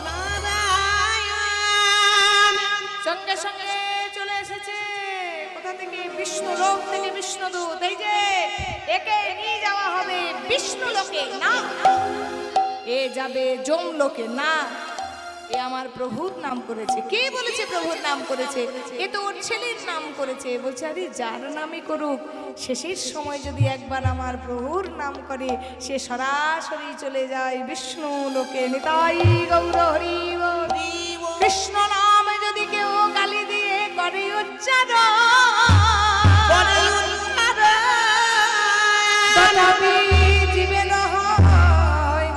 নারায়ণ, সঙ্গে সঙ্গে চলে এসেছে কোথা থেকে? বিষ্ণু লোক থেকে বিষ্ণুদূত। এই যে একে নিয়ে যাওয়া হবে বিষ্ণু লোকে না, এ যাবে যম লোকে না, এ আমার প্রভুর নাম করেছে। কে বলেছে প্রভুর নাম করেছে? এ তো ওর ছেলের নাম করেছে। বলছে আরে যার নামই করুক, শেষের সময় যদি একবার আমার প্রভুর নাম করে, সে সরাসরি চলে যায় বিষ্ণু লোকে। নিতাই গৌর হরি বল। কৃষ্ণ নামে যদি কেউ গালি দিয়ে করে উচ্চারণ, তথাপি জীবে নহয়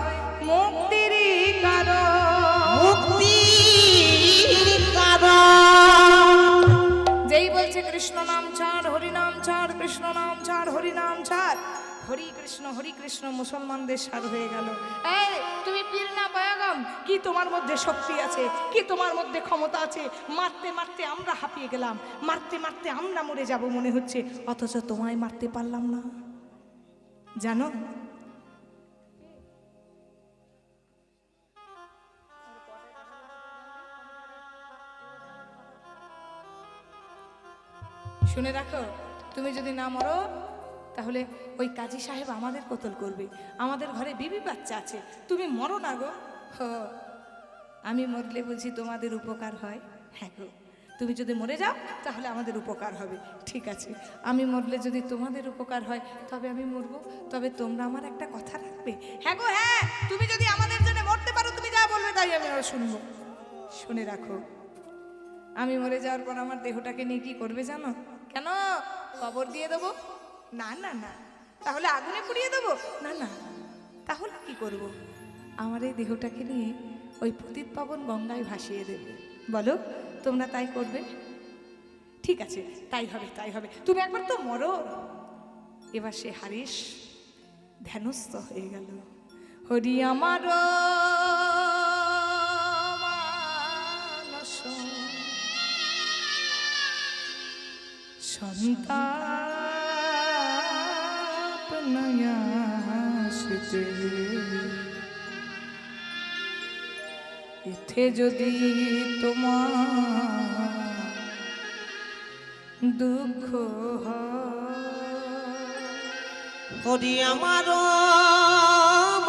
হরি কৃষ্ণ মুসলমানদের সার হয়ে গেল। এই তুমি পীর না পয়গম, কি তোমার মধ্যে শক্তি আছে, কি তোমার মধ্যে ক্ষমতা আছে? মারতে মারতে আমরা হাঁপিয়ে গেলাম, মারতে মারতে আমরা মরে যাব মনে হচ্ছে, অথচ তোমায় মারতে পারলাম না। জানো শুনে রাখো, তুমি যদি না মরো তাহলে ওই কাজী সাহেব আমাদের কতল করবে। আমাদের ঘরে বিবি বাচ্চা আছে, তুমি মরো না গো। আমি মরলে বুঝি তোমাদের উপকার হয়? হ্যাঁ গো, তুমি যদি মরে যাও তাহলে আমাদের উপকার হবে। ঠিক আছে, আমি মরলে যদি তোমাদের উপকার হয় তবে আমি মরবো, তবে তোমরা আমার একটা কথা রাখবে। হ্যাঁ গো হ্যাঁ, তুমি যদি আমাদের জন্য মরতে পারো, তুমি যা বলবে তাই আমি শুনবো। শুনে রাখো, আমি মরে যাওয়ার পর আমার দেহটাকে নিয়ে কি করবে জানো? কেন কবর দিয়ে দেবো? না না না। তাহলে আগুনে পুড়িয়ে দেবো? না না। তাহলে কি করব? আমার এই দেহটাকে নিয়ে ওই পতিত পাবন গঙ্গায় ভাসিয়ে দেবে। বলো, তোমরা তাই করবে? ঠিক আছে, তাই হবে তাই হবে। তুমি একবার তো মরো। এবার সে হারিস ধ্যানস্থ হয়ে গেল। হরি আমার মানস সন্তাপ নয়াসিতে, এতে যদি তোমার দুঃখ হরি আমার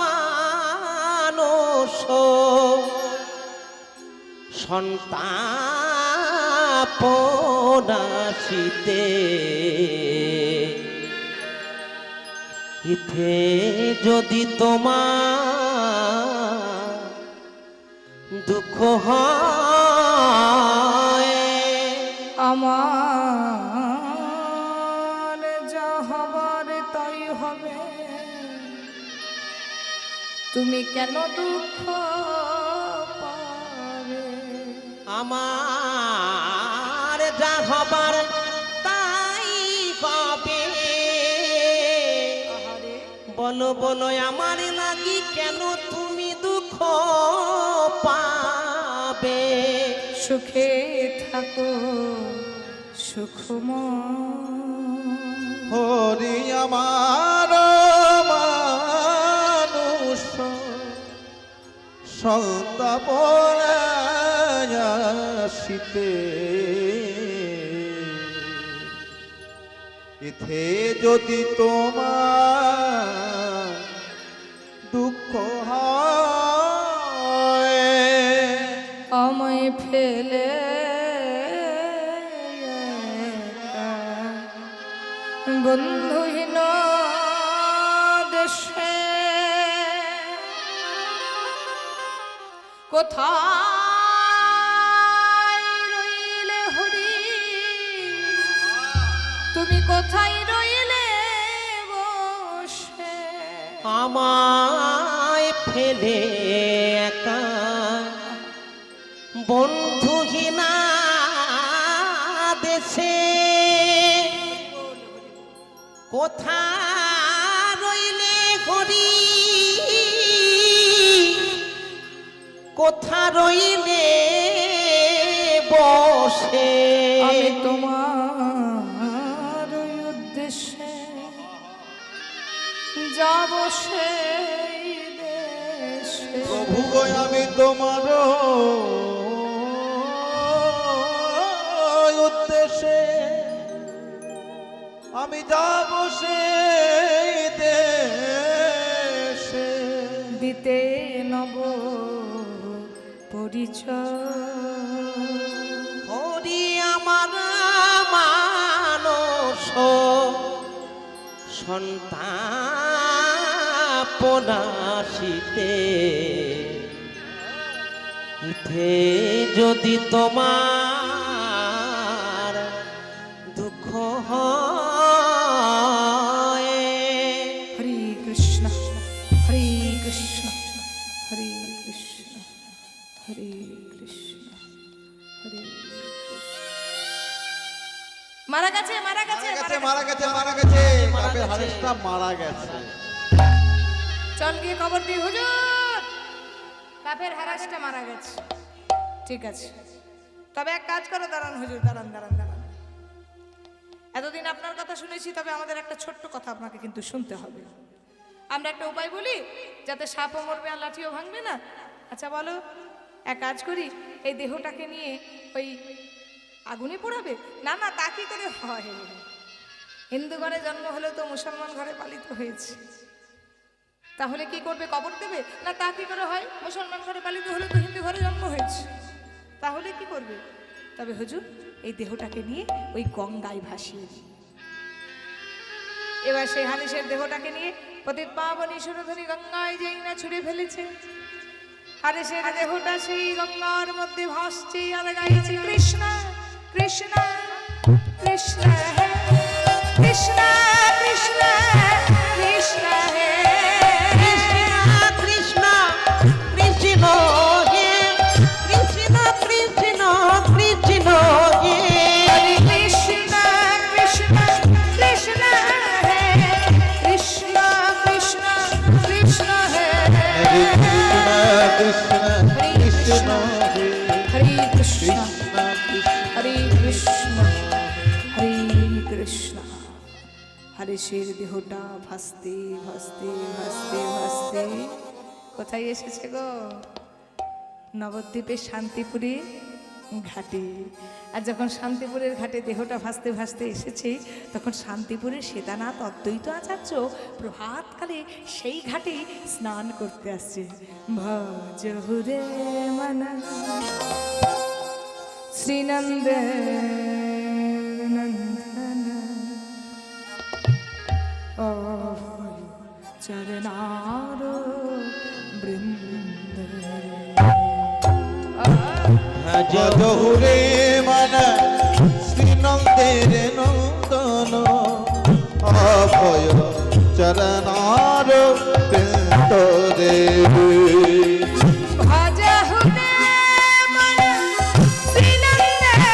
মানস সন্তাপনাশিতে, ইথে যদি তোমার দুঃখ হয়, আমার যা হবার তাই হবে, তুমি কেন দুঃখ পাবে? আমার যা হবার তাই হবে, বলো বলো আমার লাগি কেন তুমি দুঃখ পাবে? সুখে থাকো সুখময়। হরি আমার মানুষ সন্তাপনাশিতে, ইথে যদি তোমার দুঃখ হয়, আমায় ফেলে একা বন্ধুহীন দেশে কোথায় রইলে হরি, তুমি কোথায় রইলে বসে? আমায় ফেলে একা বন্ধুহীনা দেশে, কোথা রইলে হরি, কোথা রইলে বসে? আমি তোমার ওই উদ্দেশ্যে যাব সেই দেশে। প্রভু গো আমি তোমার উদ্দেশ্যে আমি যাব সেই দেশে, দিতে নব পরিচয়। হরি আমার মানস সন্তাপনাশিতে, ইথে যদি তোমার দুঃখ হয়, হরে কৃষ্ণ হরে কৃষ্ণ হরে কৃষ্ণ হরে কৃষ্ণ হরে কৃষ্ণ। মারা গেছে মারা গেছে মারা গেছে মারা গেছে বাপের হারেসটা মারা গেছে। চল গিয়ে খবর দিই হুজুর, বাপের হারাসটা মারা গেছে। ঠিক আছে, তবে এক কাজ করো, দাঁড়ান হুজুর, দাঁড়ান দাঁড়ান দাঁড়ান। এতদিন আপনার কথা শুনেছি, তবে আমাদের একটা ছোট্ট কথা আপনাকে কিন্তু শুনতে হবে। আমরা একটা উপায় বলি যাতে সাপও মরবে আর লাঠিও ভাঙবে না। আচ্ছা বলো, এক কাজ করি, এই দেহটাকে নিয়ে ওই আগুনে পোড়াবে? না না, তা কি করে হয়? হিন্দু ঘরে জন্ম হলেও তো মুসলমান ঘরে পালিত হয়েছে, তাহলে কি করবে? কবর দেবে? না, তা কি করে হয়? মুসলমান ঘরে পালিত হলে তো হিন্দু ঘরে জন্ম হয়েছে, তাহলে কি করবে? তবে হুজুর, এই দেহটাকে নিয়ে ওই গঙ্গায় ভাসিয়ে দিই। এবার সেই হানিসের দেহটাকে নিয়ে পতিত পাবনী সুরধনী গঙ্গায় যেই না ছুড়ে ফেলেছে, হানিসের দেহটা সেই গঙ্গার মধ্যে ভাসছে আর গাইছে কৃষ্ণ কৃষ্ণ কৃষ্ণ হে কৃষ্ণ কৃষ্ণ কৃষ্ণ হে কৃষ্ণ কৃষ্ণ হে কৃষ্ণ কৃষ্ণ কৃষ্ণ হে হরে কৃষ্ণ কৃষ্ণ কৃষ্ণ হে কৃষ্ণ কৃষ্ণ কৃষ্ণ হে কৃষ্ণ কৃষ্ণ হরে কৃষ্ণ কৃষ্ণ হরে কৃষ্ণ হরে কৃষ্ণ। হরিশের দেহটা ভাসতে ভাসতে ভাসতে ভাসতে কোথায় এসেছে গো? নবদ্বীপের শান্তিপুরে ঘাটে। আর যখন শান্তিপুরের ঘাটে দেহটা ভাসতে ভাসতে এসেছে, তখন শান্তিপুরের শ্বেতানাথ অদ্বৈত আচার্য প্রভাতকালে সেই ঘাটে স্নান করতে আসছে। ভজহুরে মন শ্রীনন্দ নন্দন চরণার বৃন্দ। ভজহুরে মন শ্রীনন্দের নন্দন অভয় চরণার বৃন্দ রে। ভজহুরে মন শ্রীনন্দন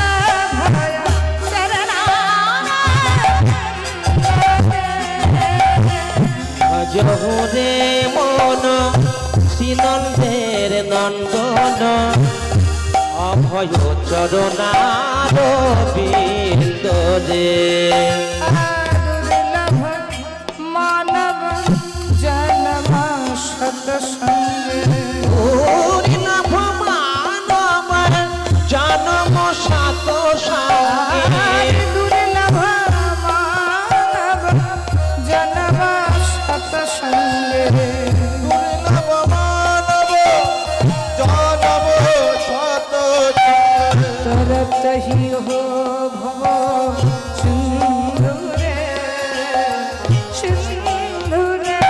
অভয় চরণার ভজহুরে মন শ্রীনন্দের নন্দন অভয় চরণার বিন্দ রে। দুর্লভ মানব জন্ম সৎসঙ্গে দুর্লভ মানব জন্ম সাত সঙ্গে দুর্লভ মানব জন্ম সৎসঙ্গে দুর্লভ মানব জনম শত तरत ही हो भव सिंधुरे सिंधुरे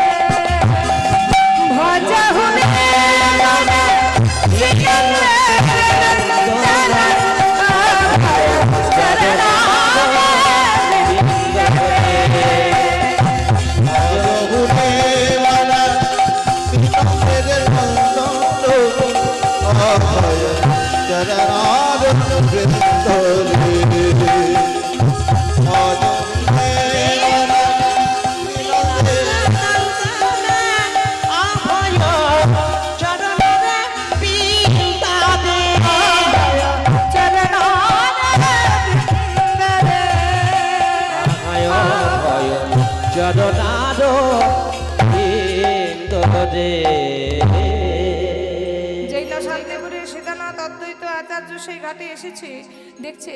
भजहुरे मन ভজহুরে মন শ্রীনন্দের নন্দন অভয় চরণার বৃন্দ রে। ভজহুরে মন শ্রীনন্দের অভয় চরণে বিন্দারে অভয় চরণার বিন্দ রে। যেই না শান্তিপুরের সীতানাথ অদ্বৈত আচার্য সেই ঘাটে এসেছে, দেখছে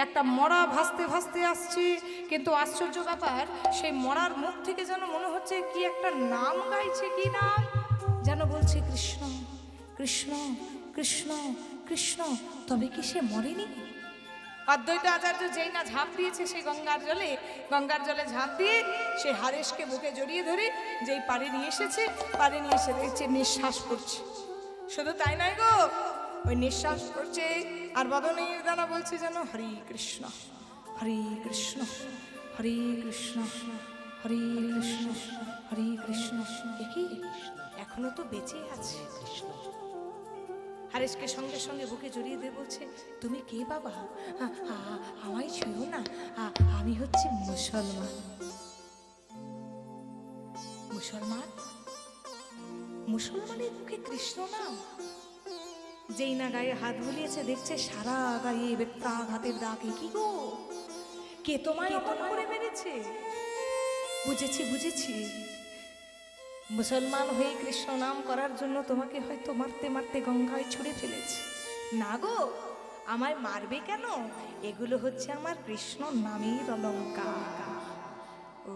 একটা মরা ভাসতে ভাসতে আসছে, কিন্তু আশ্চর্য ব্যাপার, সেই মরার মুখ থেকে যেন মনে হচ্ছে কি একটা নাম গাইছে। কি নাম যেন বলছে? কৃষ্ণ কৃষ্ণ কৃষ্ণ কৃষ্ণ। তবে কি সে মরেনি? অদ্বৈত আচার্য যেই না ঝাঁপ দিয়েছে সেই গঙ্গার জলে ঝাঁপ দিয়ে সে হারেশকে বুকে জড়িয়ে ধরে যেই পাড়ে নিয়ে এসেছে, পাড়ে নিয়ে এসে দেখছে নিঃশ্বাস পড়ছে। শুধু তাই নয় গো, ওই নিঃশ্বাস পড়ছে আর বদনে দানা বলছে যেন হরে কৃষ্ণ হরে কৃষ্ণ হরে কৃষ্ণ হরে কৃষ্ণ হরে কৃষ্ণ। কি এখনো তো বেঁচে আছে। হারেশকে সঙ্গে সঙ্গে বুকে জড়িয়ে দিয়ে বলছে, তুমি কে বাবা? আমায় ছুঁয়ো না, আমি হচ্ছে মুসলমান। মুসলমান? মুসলমানের মুখে কৃষ্ণ নাম? যেই না গায়ে হাত বুলিয়েছে দেখছে সারা গায়ে বেত্রাঘাতের দাগ। কি গো, কে তোমায় অমন করে মেরেছে? বুঝেছি বুঝেছি, মুসলমান হয়ে কৃষ্ণ নাম করার জন্য তোমাকে হয়তো মারতে মারতে গঙ্গায় ছুঁড়ে ফেলেছে। না গো, আমায় মারবে কেন? এগুলো হচ্ছে আমার কৃষ্ণ নামের অলঙ্কার। ও,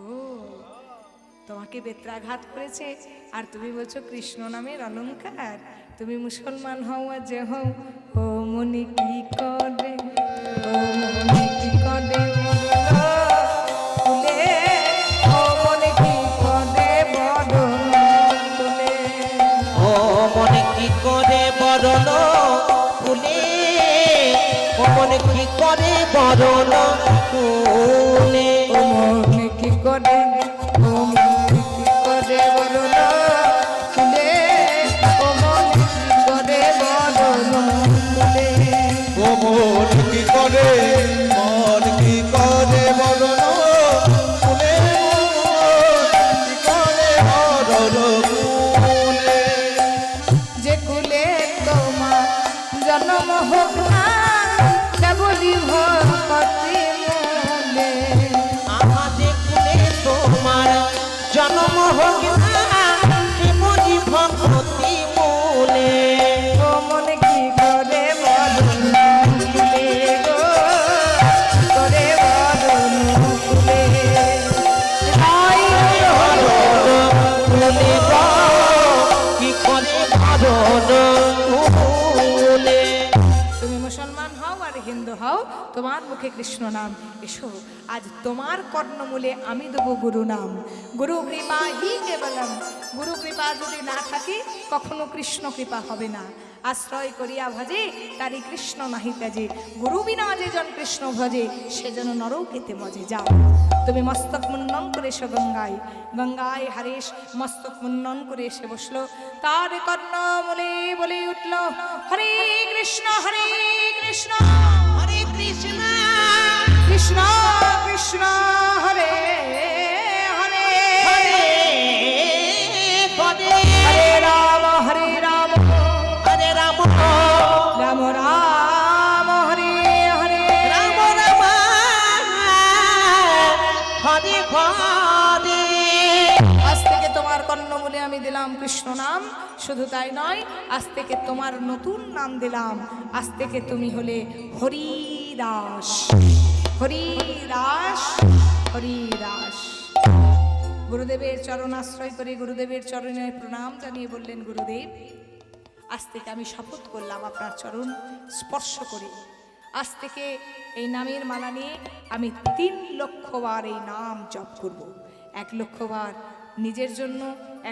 তোমাকে বেত্রাঘাত করেছে আর তুমি বলছো কৃষ্ণ নামের অলঙ্কার? তুমি মুসলমান হও আর যে হও, ও মনে কি করে, ও মনে কি করে ফুলে, ও মনে কি করে বদন ফুলে, ও মনে কি করে বরণ ফুলে, ও মনে কি করে বরণ ফুলে, ও মনে কি করে, ও মনে কি করে বদন ফুলে, ও মনে কি করে বদন ফুলে। ও মন কি করে, মন কি করে বলন ফুলে, কি করে হরণ ফুলে। যে কুলে তোমার জন্ম হোক না কেবলি ভক্তি মূলে, আমাদের কুলে তোমার জন্ম হোক না কেবলি ভক্তি মূলে, ও মনে কি করে বদন ফুলে গো, করে বদন ফুলে। তাই ফুলে গো, কি করে বরণ ফুলে। তুমি মুসলমান হও আর হিন্দু হও, তোমার মুখে কৃষ্ণ নাম। এসো, আজ তোমার কর্ণমূলে আমি দেবো গুরু নাম। গুরু কৃপা হি কেবলম, গুরু কৃপা যদি না থাকে কখনো কৃষ্ণ কৃপা হবে না। আশ্রয় করিয়া ভজে তারি কৃষ্ণ নাহি ত্যাজে, গুরু বিনা যে জন কৃষ্ণ ভজে সে যেন নরকেতে মজে। যাও, তুমি মস্তক মুন্ডন করে এসো গঙ্গায়। গঙ্গায় হারেশ মস্তক মুন্ডন করে এসে বসলো, তার কর্ণমূলে বলে উঠল, হরে কৃষ্ণ হরে কৃষ্ণ, হরে কৃষ্ণ কৃষ্ণ কৃষ্ণ হরে হরে, হরে হরে, হরে রাম হরে রাম, হরে রাম রাম রাম হরে হরে, রাম রাম হরে হরে। আজ থেকে তোমার কর্ণমূলে আমি দিলাম কৃষ্ণ নাম। শুধু তাই নয়, আজ থেকে তোমার নতুন নাম দিলাম। আজ থেকে তুমি হলে হরিদাস, হরিদাস, হরিদাস। গুরুদেবের চরণ আশ্রয় করে গুরুদেবের চরণে প্রণাম জানিয়ে বললেন, গুরুদেব আজ থেকে আমি শপথ করলাম আপনার চরণ স্পর্শ করে, আজ থেকে এই নামের মালা নিয়ে আমি 3 লক্ষ বার এই নাম জপ করব। 1 লক্ষ বার নিজের জন্য,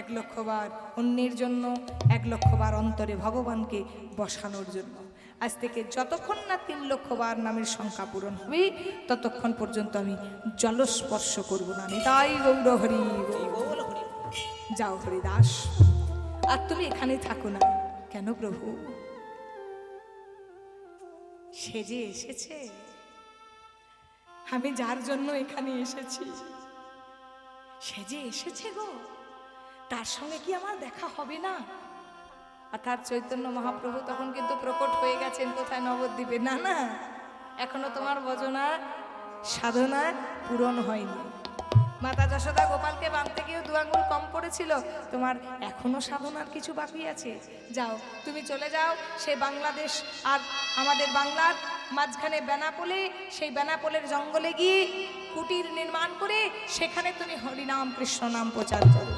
1 লক্ষ বার অন্যের জন্য, 1 লক্ষ বার অন্তরে ভগবানকে বসানোর জন্য। আজ থেকে যতক্ষণ না 3 লক্ষ বার নামের সংখ্যা পূরণ হবে ততক্ষণ পর্যন্ত আমি জলস্পর্শ করব না। নিতাই গৌর হরি বল। যাও হরিদাস, আর তুমি এখানে থাকো না। কেন প্রভু? সে যে এসেছে, আমি যার জন্য এখানে এসেছি সে যে এসেছে গো, তার সঙ্গে কি আমার দেখা হবে না? অর্থাৎ চৈতন্য মহাপ্রভু তখন কিন্তু প্রকট হয়ে গেছেন কোথায়? নবদ্বীপে। না না, এখনো তোমার ভজনা সাধনা পূরণ হয়নি। মাতা যশোদা গোপালকে বাঁধতে গিয়েও 2 আঙ্গুল কম পড়েছিল, তোমার এখনো সাধনার কিছু বাকি আছে। যাও, তুমি চলে যাও সে বাংলাদেশ আর আমাদের বাংলার মাঝখানে বেনাপোলে, সেই বেনাপোলের জঙ্গলে গিয়ে কুটির নির্মাণ করে সেখানে তুমি হরিনাম কৃষ্ণ নাম প্রচার করো।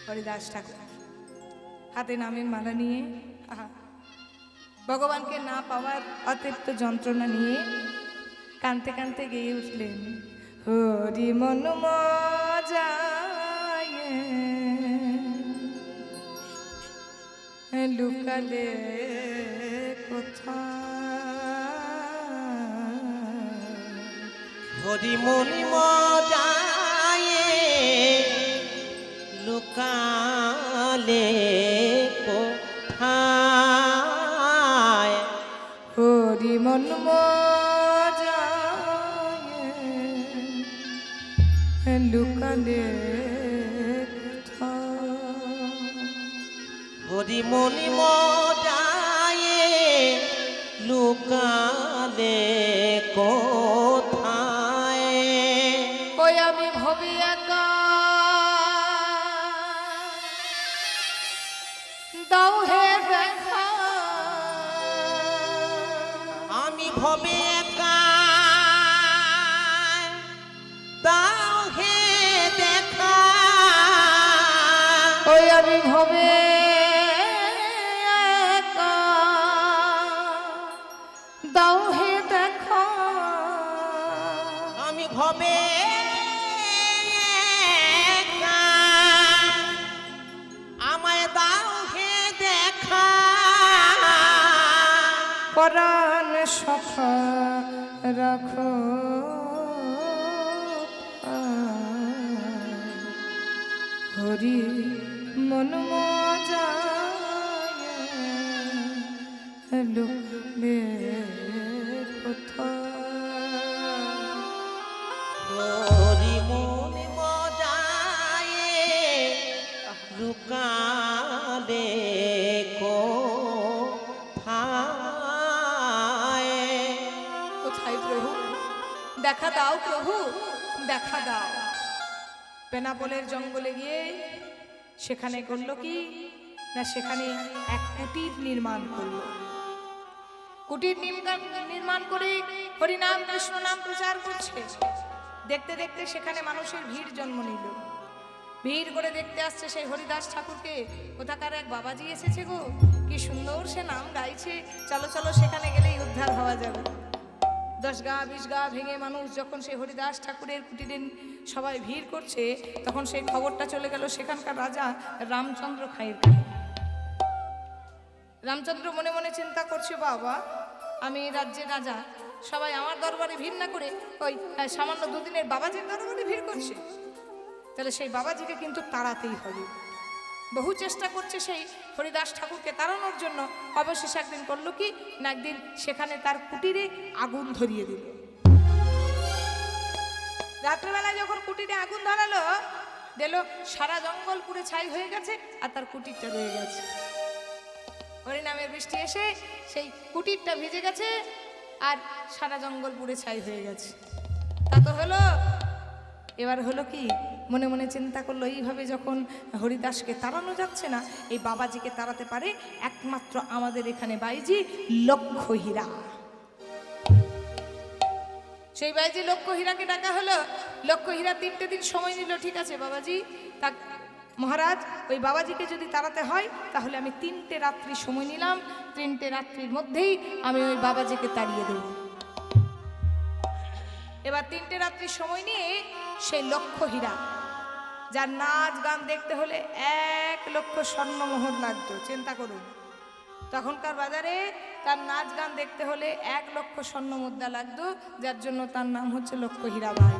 হরিদাস ঠাকুর হাতে নামের মালা নিয়ে ভগবানকে না পাওয়ার অতৃপ্ত যন্ত্রণা নিয়ে কানতে কানতে গেয়ে উঠলেন, হরি মন মজায় লুকালে কোথায়, হরি মনি মজায় লুকালে কোথায়, মন মজায় লুকালে হরি মনি মজায়ে লুকালে কোথায় ওই আমি ভবি একা দাও হে দেখা আমি ভবে একা দাও হে দেখা ওই আমি ভবে একা দাও হে দেখা আমি ভবে একা আমায় দাও হে দেখা পরাণ সখা রাখো হরি মন মজায় লুকলে হরি মনি মজায়ে লুকালে কোথায় প্রভু দেখা দাও প্রভু দেখা দাও পেনাপোলের জঙ্গলে গিয়ে সেখানে করলো কি না সেখানে এক কুটির নির্মাণ করলো কুটির নির্মাণ করে হরিনাম কৃষ্ণ নাম প্রচার করছে দেখতে দেখতে সেখানে মানুষের ভিড় জন্ম নিল ভিড় করে দেখতে আসছে সেই হরিদাস ঠাকুরকে কোথাকার এক বাবাজি এসেছে গো কি সুন্দর সে নাম গাইছে চলো চলো সেখানে গেলেই উদ্ধার হওয়া যাবে 10 গা 20 গা ভেঙে মানুষ যখন সেই হরিদাস ঠাকুরের কুটিরে সবাই ভিড় করছে তখন সেই খবরটা চলে গেল সেখানকার রাজা রামচন্দ্র খাঁয়ের কাছে রামচন্দ্র মনে মনে চিন্তা করছে বাবা আমি রাজ্যের রাজা সবাই আমার দরবারে ভিড় না করে ওই সামান্য দুদিনের বাবাজির দরবারে ভিড় করছে তাহলে সেই বাবাজিকে কিন্তু তাড়াতেই হবে বহু চেষ্টা করছে সেই হরিদাস ঠাকুরকে তাড়ানোর জন্য অবশেষে একদিন করলো কি না একদিন সেখানে তার কুটিরে আগুন ধরিয়ে দিল রাত্রেবেলা যখন কুটিরে আগুন ধরালো দিল সারা জঙ্গল পুরে ছাই হয়ে গেছে আর তার কুটিরটা রয়ে গেছে হরিনামের বৃষ্টি এসে সেই কুটিরটা ভিজে গেছে আর সারা জঙ্গল পুরে ছাই হয়ে গেছে তা তো হলো এবার হলো কি মনে মনে চিন্তা করলো এইভাবে যখন হরিদাসকে তাড়ানো যাচ্ছে না এই বাবাজিকে তাড়াতে পারে একমাত্র আমাদের এখানে বাইজি লক্ষ্য হীরা সেই বাইজি লক্ষ্য হীরাকে ডাকা হলো লক্ষ্য হীরা 3টে দিন সময় নিল ঠিক আছে বাবাজি তা মহারাজ ওই বাবাজিকে যদি তাড়াতে হয় তাহলে আমি 3টে রাত্রি সময় নিলাম 3টে রাত্রির মধ্যেই আমি ওই বাবাজিকে তাড়িয়ে দেব এবার 3টে রাত্রি সময় নিয়ে সেই লক্ষ্য হীরা যার নাচ গান দেখতে হলে 1 লক্ষ স্বর্ণমোহর লাগতো চিন্তা করুন তখনকার বাজারে তার নাচ গান দেখতে হলে 1 লক্ষ স্বর্ণ মুদ্রা লাগতো যার জন্য তার নাম হচ্ছে লক্ষ্য হীরাবাই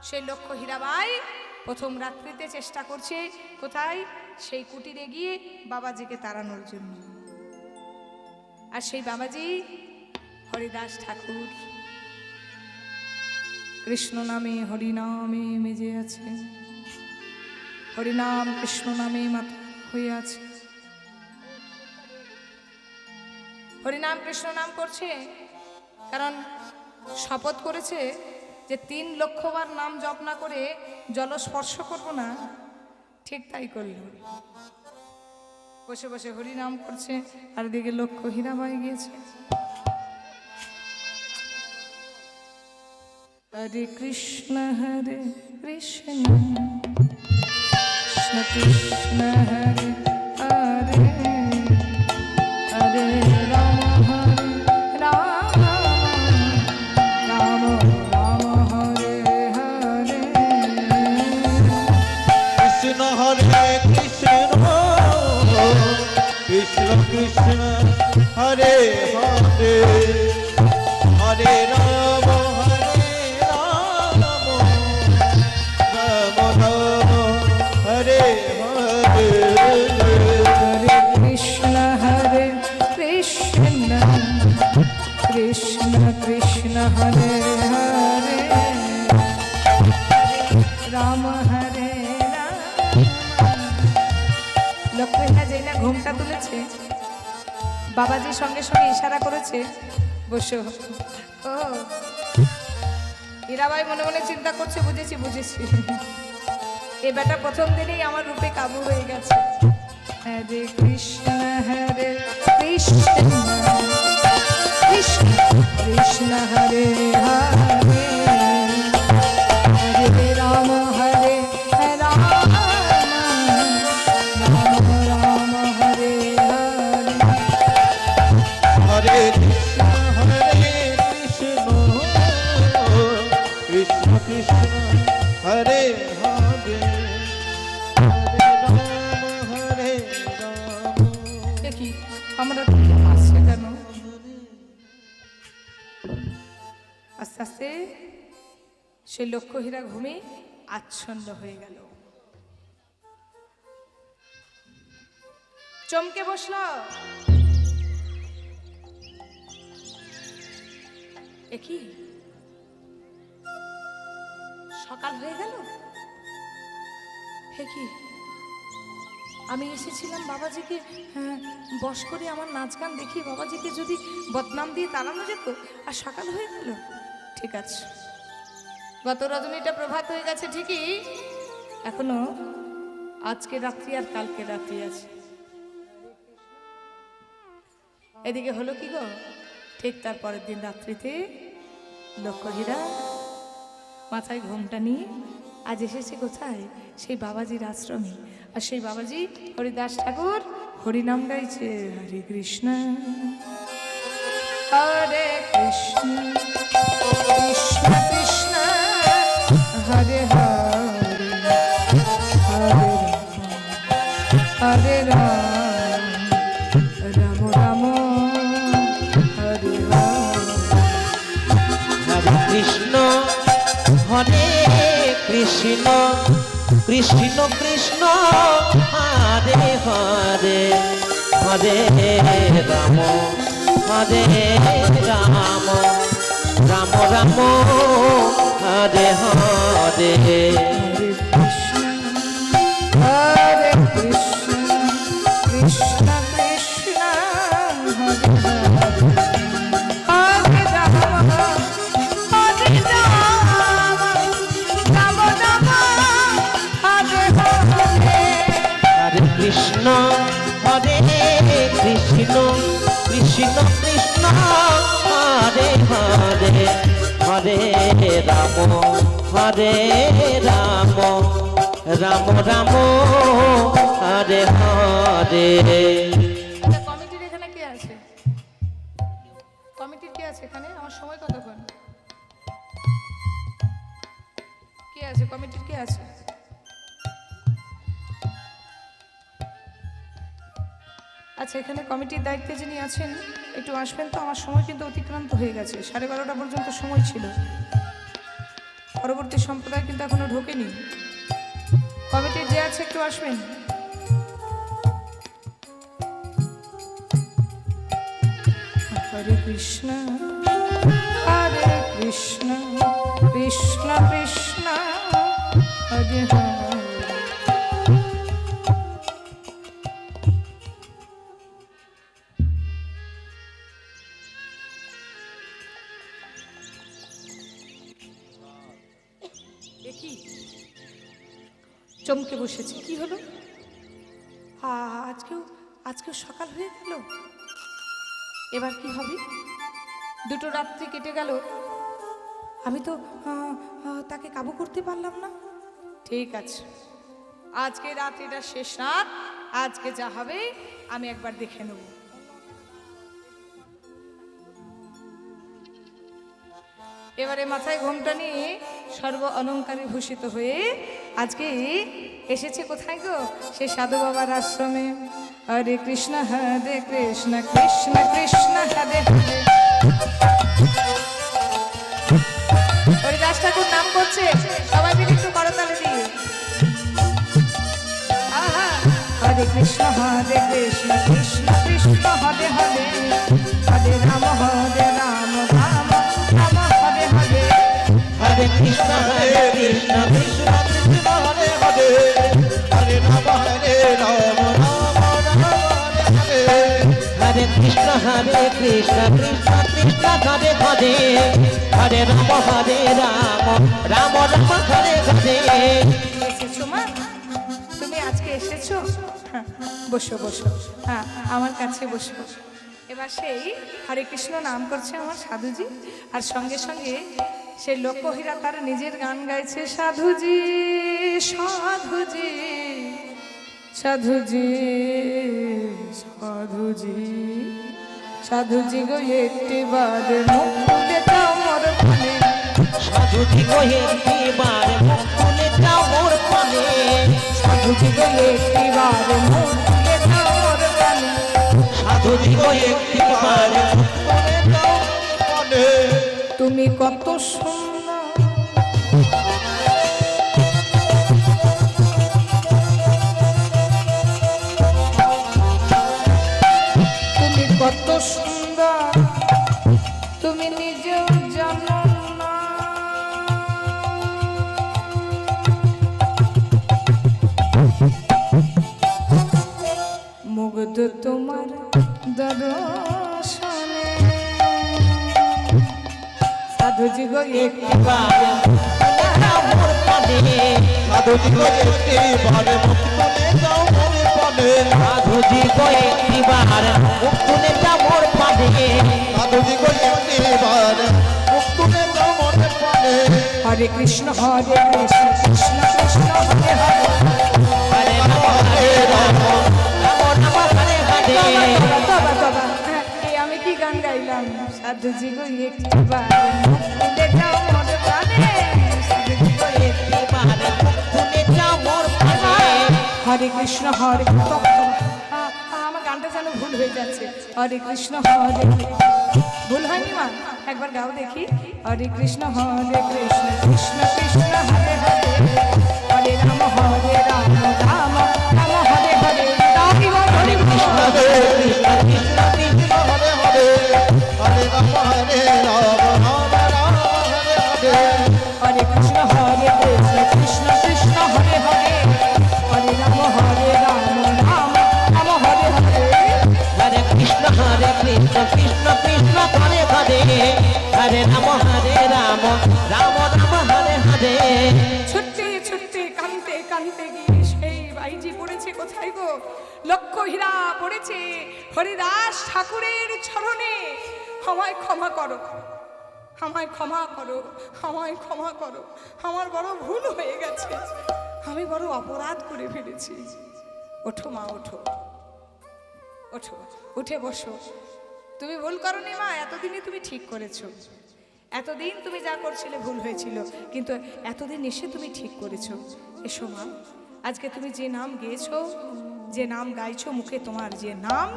সেই লক্ষ্য হীরাবাই প্রথম রাত্রিতে চেষ্টা করছে কোথায় সেই কুটিরে গিয়ে বাবাজিকে তাড়ানোর জন্য আর সেই বাবাজি হরিদাস ঠাকুর কৃষ্ণ নামে হরিনামে মেজে আছে হরিনাম কৃষ্ণ নামে মাথা হয়ে আছে হরিনাম কৃষ্ণ নাম করছে কারণ শপথ করেছে যে 3 লক্ষবার নাম জপ না করে জল স্পর্শ করব না ঠিক তাই করল বসে বসে হরিনাম করছে আর দিকে লক্ষ্য হীরাবাই গিয়েছে হরে কৃষ্ণ কৃষ্ণ কৃষ্ণ হরে হরে হরে রাম রাম রাম রাম হরে হরে কৃষ্ণ হরে কৃষ্ণ কৃষ্ণ কৃষ্ণ হরে হরে হরে রাম রাম রাম হরে হরে হরে কৃষ্ণ কৃষ্ণ লক্ষ্মীরা যেই না ঘুমটা তুলেছে, বাবাজির সঙ্গে সঙ্গে ইশারা করেছে বসো। ও হীরাবাই মনে মনে চিন্তা করছে, বুঝেছি বুঝেছি, এ বেটা প্রথম দিনেই আমার রূপে কাবু হয়ে গেছে। হরে কৃষ্ণ কৃষ্ণ কৃষ্ণ কৃষ্ণ হরে হরে হরে রাম হরে রাম রাম রাম হরে হরে। হরে কৃষ্ণ কৃষ্ণ কৃষ্ণ হরে হরে হরে রাম দেখি আমরা তো আসছে কেন? আস্তে আস্তে সেই লক্ষ্যহীরা ঘুমে আচ্ছন্ন হয়ে গেল, চমকে বসল। কি সকাল হয়ে গেল? হে কি, আমি এসেছিলাম বাবাজিকে বশ করে আমার নাচ গান দেখিয়ে বাবাজিকে যদি বদনাম দিয়ে তাড়ানো যেত, আর সকাল হয়ে গেল। ঠিক আছে, গত রজনীটা প্রভাত হয়ে গেছে ঠিকই, এখনো আজকে রাত্রি আর কালকে রাত্রি আছে। এদিকে হলো কি গো, ঠিক তার পরের দিন রাত্রিতে লক্ষ্মীরা মাথায় ঘোমটা নিয়ে আজ এসেছে কোথায়? সেই বাবাজির আশ্রমে। আর সেই বাবাজি হরিদাস ঠাকুর হরিনাম গাইছে, হরে কৃষ্ণ হরে কৃষ্ণ কৃষ্ণ কৃষ্ণ হরে হরে হরে রাম রাম রাম হরে হরে কৃষ্ণ হরে কৃষ্ণ কৃষ্ণ কৃষ্ণ হরে হরে হরে রাম হরে রাম রাম রাম হরে হরে। হরে কৃষ্ণ কৃষ্ণ কৃষ্ণ হরে হরে রাম হরে রাম রাম রাম হরে হরে। হরে কৃষ্ণ হরে কৃষ্ণ কৃষ্ণ কৃষ্ণ হরে হরে হরে রাম হরে রাম রাম রাম হরে হরে। কমিটির এখানে কে আছে? কমিটির কে আছে এখানে? আমার সময় কতক্ষণ? কে আছে কমিটির? কে আছে? আচ্ছা, এখানে কমিটির দায়িত্বে যিনি আছেন একটু আসবেন তো, আমার সময় কিন্তু অতিক্রান্ত হয়ে গেছে, 12:30 পর্যন্ত সময় ছিল, পরবর্তী সম্প্রদায় কিন্তু এখনো ঢোকেনি। কমিটির যে আছে একটু আসবেন। হরে কৃষ্ণ হরে কৃষ্ণ কৃষ্ণ কৃষ্ণ হরে হরে। দেখি চমকে বসেছে, কি হলো? আজকেও সকাল হয়ে গেল, এবার কি হবে? 2টো রাত্রি কেটে গেল, আমি তো তাকে কাবু করতে পারলাম না। ঠিক আছে, আজকে রাত্রিটা শেষ রাত, আজকে যা হবে আমি একবার দেখে নেব। এবারে মাথায় ঘোমটা নিয়ে সর্ব অলঙ্কারে ভূষিত হয়ে আজকে এসেছে কোথায় গো? সে সাধু বাবার আশ্রমে। হরে কৃষ্ণ কৃষ্ণ কৃষ্ণ হরে হরে। হরিদাস ঠাকুর নাম করছে, সবাই মিলে একটু করতালি দিয়ে। হরে কৃষ্ণ কৃষ্ণ কৃষ্ণ হরে হরে হরে রাম রাম রাম হরে হরে। হরে কৃষ্ণ কৃষ্ণ কৃষ্ণ হরে হরে হরে রাম হরে রাম রাম কৃষ্ণ হরে কৃষ্ণ কৃষ্ণ কৃষ্ণ হরে হরে হরে রাম রাম রাম হরে হরে। এসেছো মা, তুমি আজকে এসেছো? হ্যাঁ, বসো বসো, হ্যাঁ আমার কাছে বসো। এবার সেই হরে কৃষ্ণ নাম করছে আমার সাধুজি, আর সঙ্গে সঙ্গে সেই লোকহীরা তার নিজের গান গাইছে, সাধুজি সাধুজি সাধুজি সাধুজি সাধুজি গো একটি বাদে মুখ তুলে দাও মোর পানে, সাধুজি গো একটিবার মুখ তুলে দাও মোর পানে, সাধুজি গো একটি বাদে মুখ তুলে দাও মোর পানে। সাধুজি গো একটিবার মুখ তুলে দাও মনে তুমি কত সুন্দর, তুমি কত সুন্দর, তুমি নিজেও জানো না। মুগ্ধ তোমার দর্শনে, সাধুজি গো একটিবার মোর পানে, সাধুজি গো একটিবার মুখ তুলে দাও মোর পানে, সাধুজি গো একটিবার মুখ তুলে দাও মোর পানে, সাধুজি গো একটিবার মুখ তুলে দাও মোর পানে। হরে কৃষ্ণ কৃষ্ণ কৃষ্ণ হরে হরে, হরে রাম রাম রাম হরে হরে। তবা তবা, হ্যাঁ, এই আমি কি গান গাইলাম? সাধুজি গো একটিবার মুখ তুলে দাও মোর প্রাণে, সাধুজি গো একটিবার মুখ তুলে দাও মোর পানে, হরে কৃষ্ণ আমার গানটা যেন ভুল হয়ে যাচ্ছে। হরে কৃষ্ণ ভুল হয়নি মা? একবার গাও দেখি। হরে কৃষ্ণ কৃষ্ণ কৃষ্ণ হরে হরে, হরে রাম রাম রাম হরে হরে। হরে কৃষ্ণ কৃষ্ণ কৃষ্ণ কৃষ্ণ হরে হরে হরে রাম রাম হরে হরে। হরে কৃষ্ণ কৃষ্ণ কৃষ্ণ হরে হরে, হরে রাম রাম রাম হরে হরে। হরে কৃষ্ণ কৃষ্ণ কৃষ্ণ হরে হরে, হরে রাম রাম রাম হরে হরে। ছুটতে ছুটতে কানতে কানতে গিয়ে সেই বাইজি পড়েছে কোথায় গো? লক্ষ হীরা পড়েছে হরিদাস ঠাকুরের চরণে। আমায় ক্ষমা করো, আমায় ক্ষমা করো, আমায় ক্ষমা করো, আমার বড় ভুল হয়ে গেছে, আমি বড় অপরাধ করে ফেলেছি। ওঠো মা, ওঠো ওঠো, উঠে বসো। তুমি ভুল করনি মা, এতদিনই তুমি ঠিক করেছো। এতদিন তুমি যা করছিলে ভুল হয়েছিল, কিন্তু এতদিন এসে তুমি ঠিক করেছো। এসো মা, আজকে তুমি যে নাম গেয়েছো, যে নাম গাইছো, মুখে তোমার যে নাম,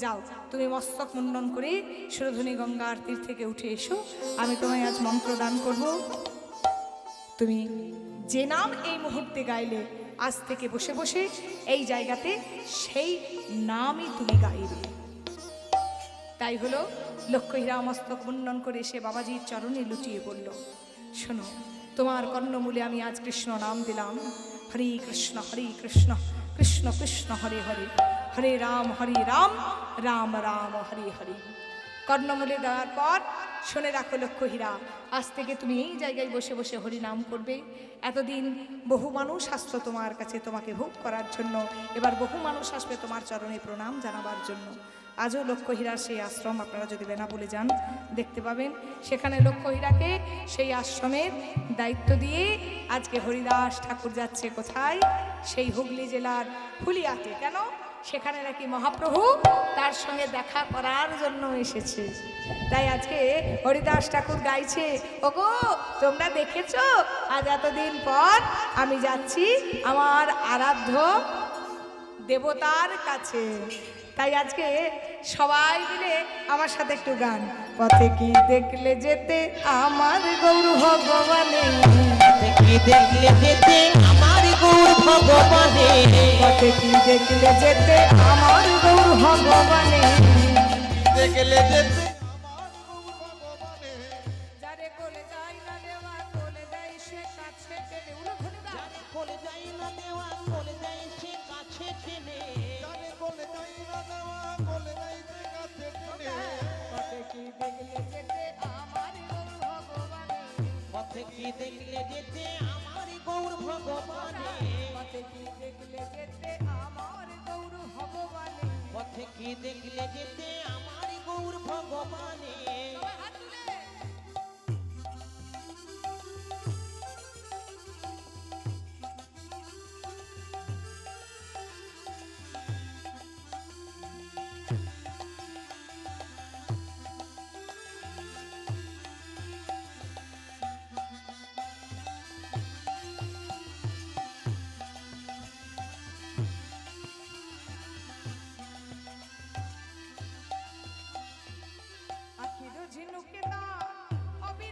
যাও তুমি মস্তক মুন্ডন করে সুরধনী গঙ্গার তীর থেকে উঠে এসো। আমি তোমায় আজ মন্ত্র দান করব। তুমি যে নাম এই মুহূর্তে গাইলে, আজ থেকে বসে বসে এই জায়গাতে সেই নামই তুমি গাইবে। তাই হলো, লক্ষ্মীরা মস্তক মুন্ডন করে সে বাবাজির চরণে লুটিয়ে পড়ল। শোনো, তোমার কর্ণমূলে আমি আজ কৃষ্ণ নাম দিলাম। হরে কৃষ্ণ কৃষ্ণ কৃষ্ণ হরে হরে, হরে রাম রাম রাম হরে হরে। কর্ণমূলে দেওয়ার পর শুনে রাখো লক্ষ্মীরা, আজ থেকে তুমি এই জায়গায় বসে বসে হরি নাম করবে। এতদিন বহু মানুষ আসতো তোমার কাছে তোমাকে ভোগ করার জন্য, এবার বহু মানুষ আসবে তোমার চরণে প্রণাম জানাবার জন্য। আজও লক্ষ্মীরার সেই আশ্রম আপনারা যদি বেনাপোলে যান দেখতে পাবেন। সেখানে লক্ষ্মীরাকে সেই আশ্রমের দায়িত্ব দিয়ে আজকে হরিদাস ঠাকুর যাচ্ছে কোথায়? সেই হুগলি জেলার ফুলিয়াতে। কেন? সেখানে নাকি মহাপ্রভু তার সঙ্গে দেখা করার জন্য এসেছে। তাই আজকে হরিদাস ঠাকুর গাইছে, ওগো তোমরা দেখেছো, আজ এতদিন পর আমি যাচ্ছি আমার আরাধ্য দেবতার কাছে। তাই আজকে সবাই মিলে আমার সাথে একটু গান। পথে কি দেখলে যেতে আমার গৌর ভগবানে, পথে কি দেখলে যেতে আমার গৌর ভগবানে, পথে কি দেখলে যেতে আমার গৌর ভগবানে, দেখলে যেতে যারে কোলে যাই না দেওয়া কোলে দেয় সে কাছে টেনে। উলুধ্বনি দাও। কোলে যাই না দেওয়া কোলে দেয় সে কাছে টেনে, জানে কোলে যাই না দেওয়া কোলে যাইতে কি দেখলে যেতে আমার গৌর ভগবানে পথে কি দেখলে যেতে আমার গৌর ভগবানে পথে কি দেখলে যেতে আমার গৌর ভগবানে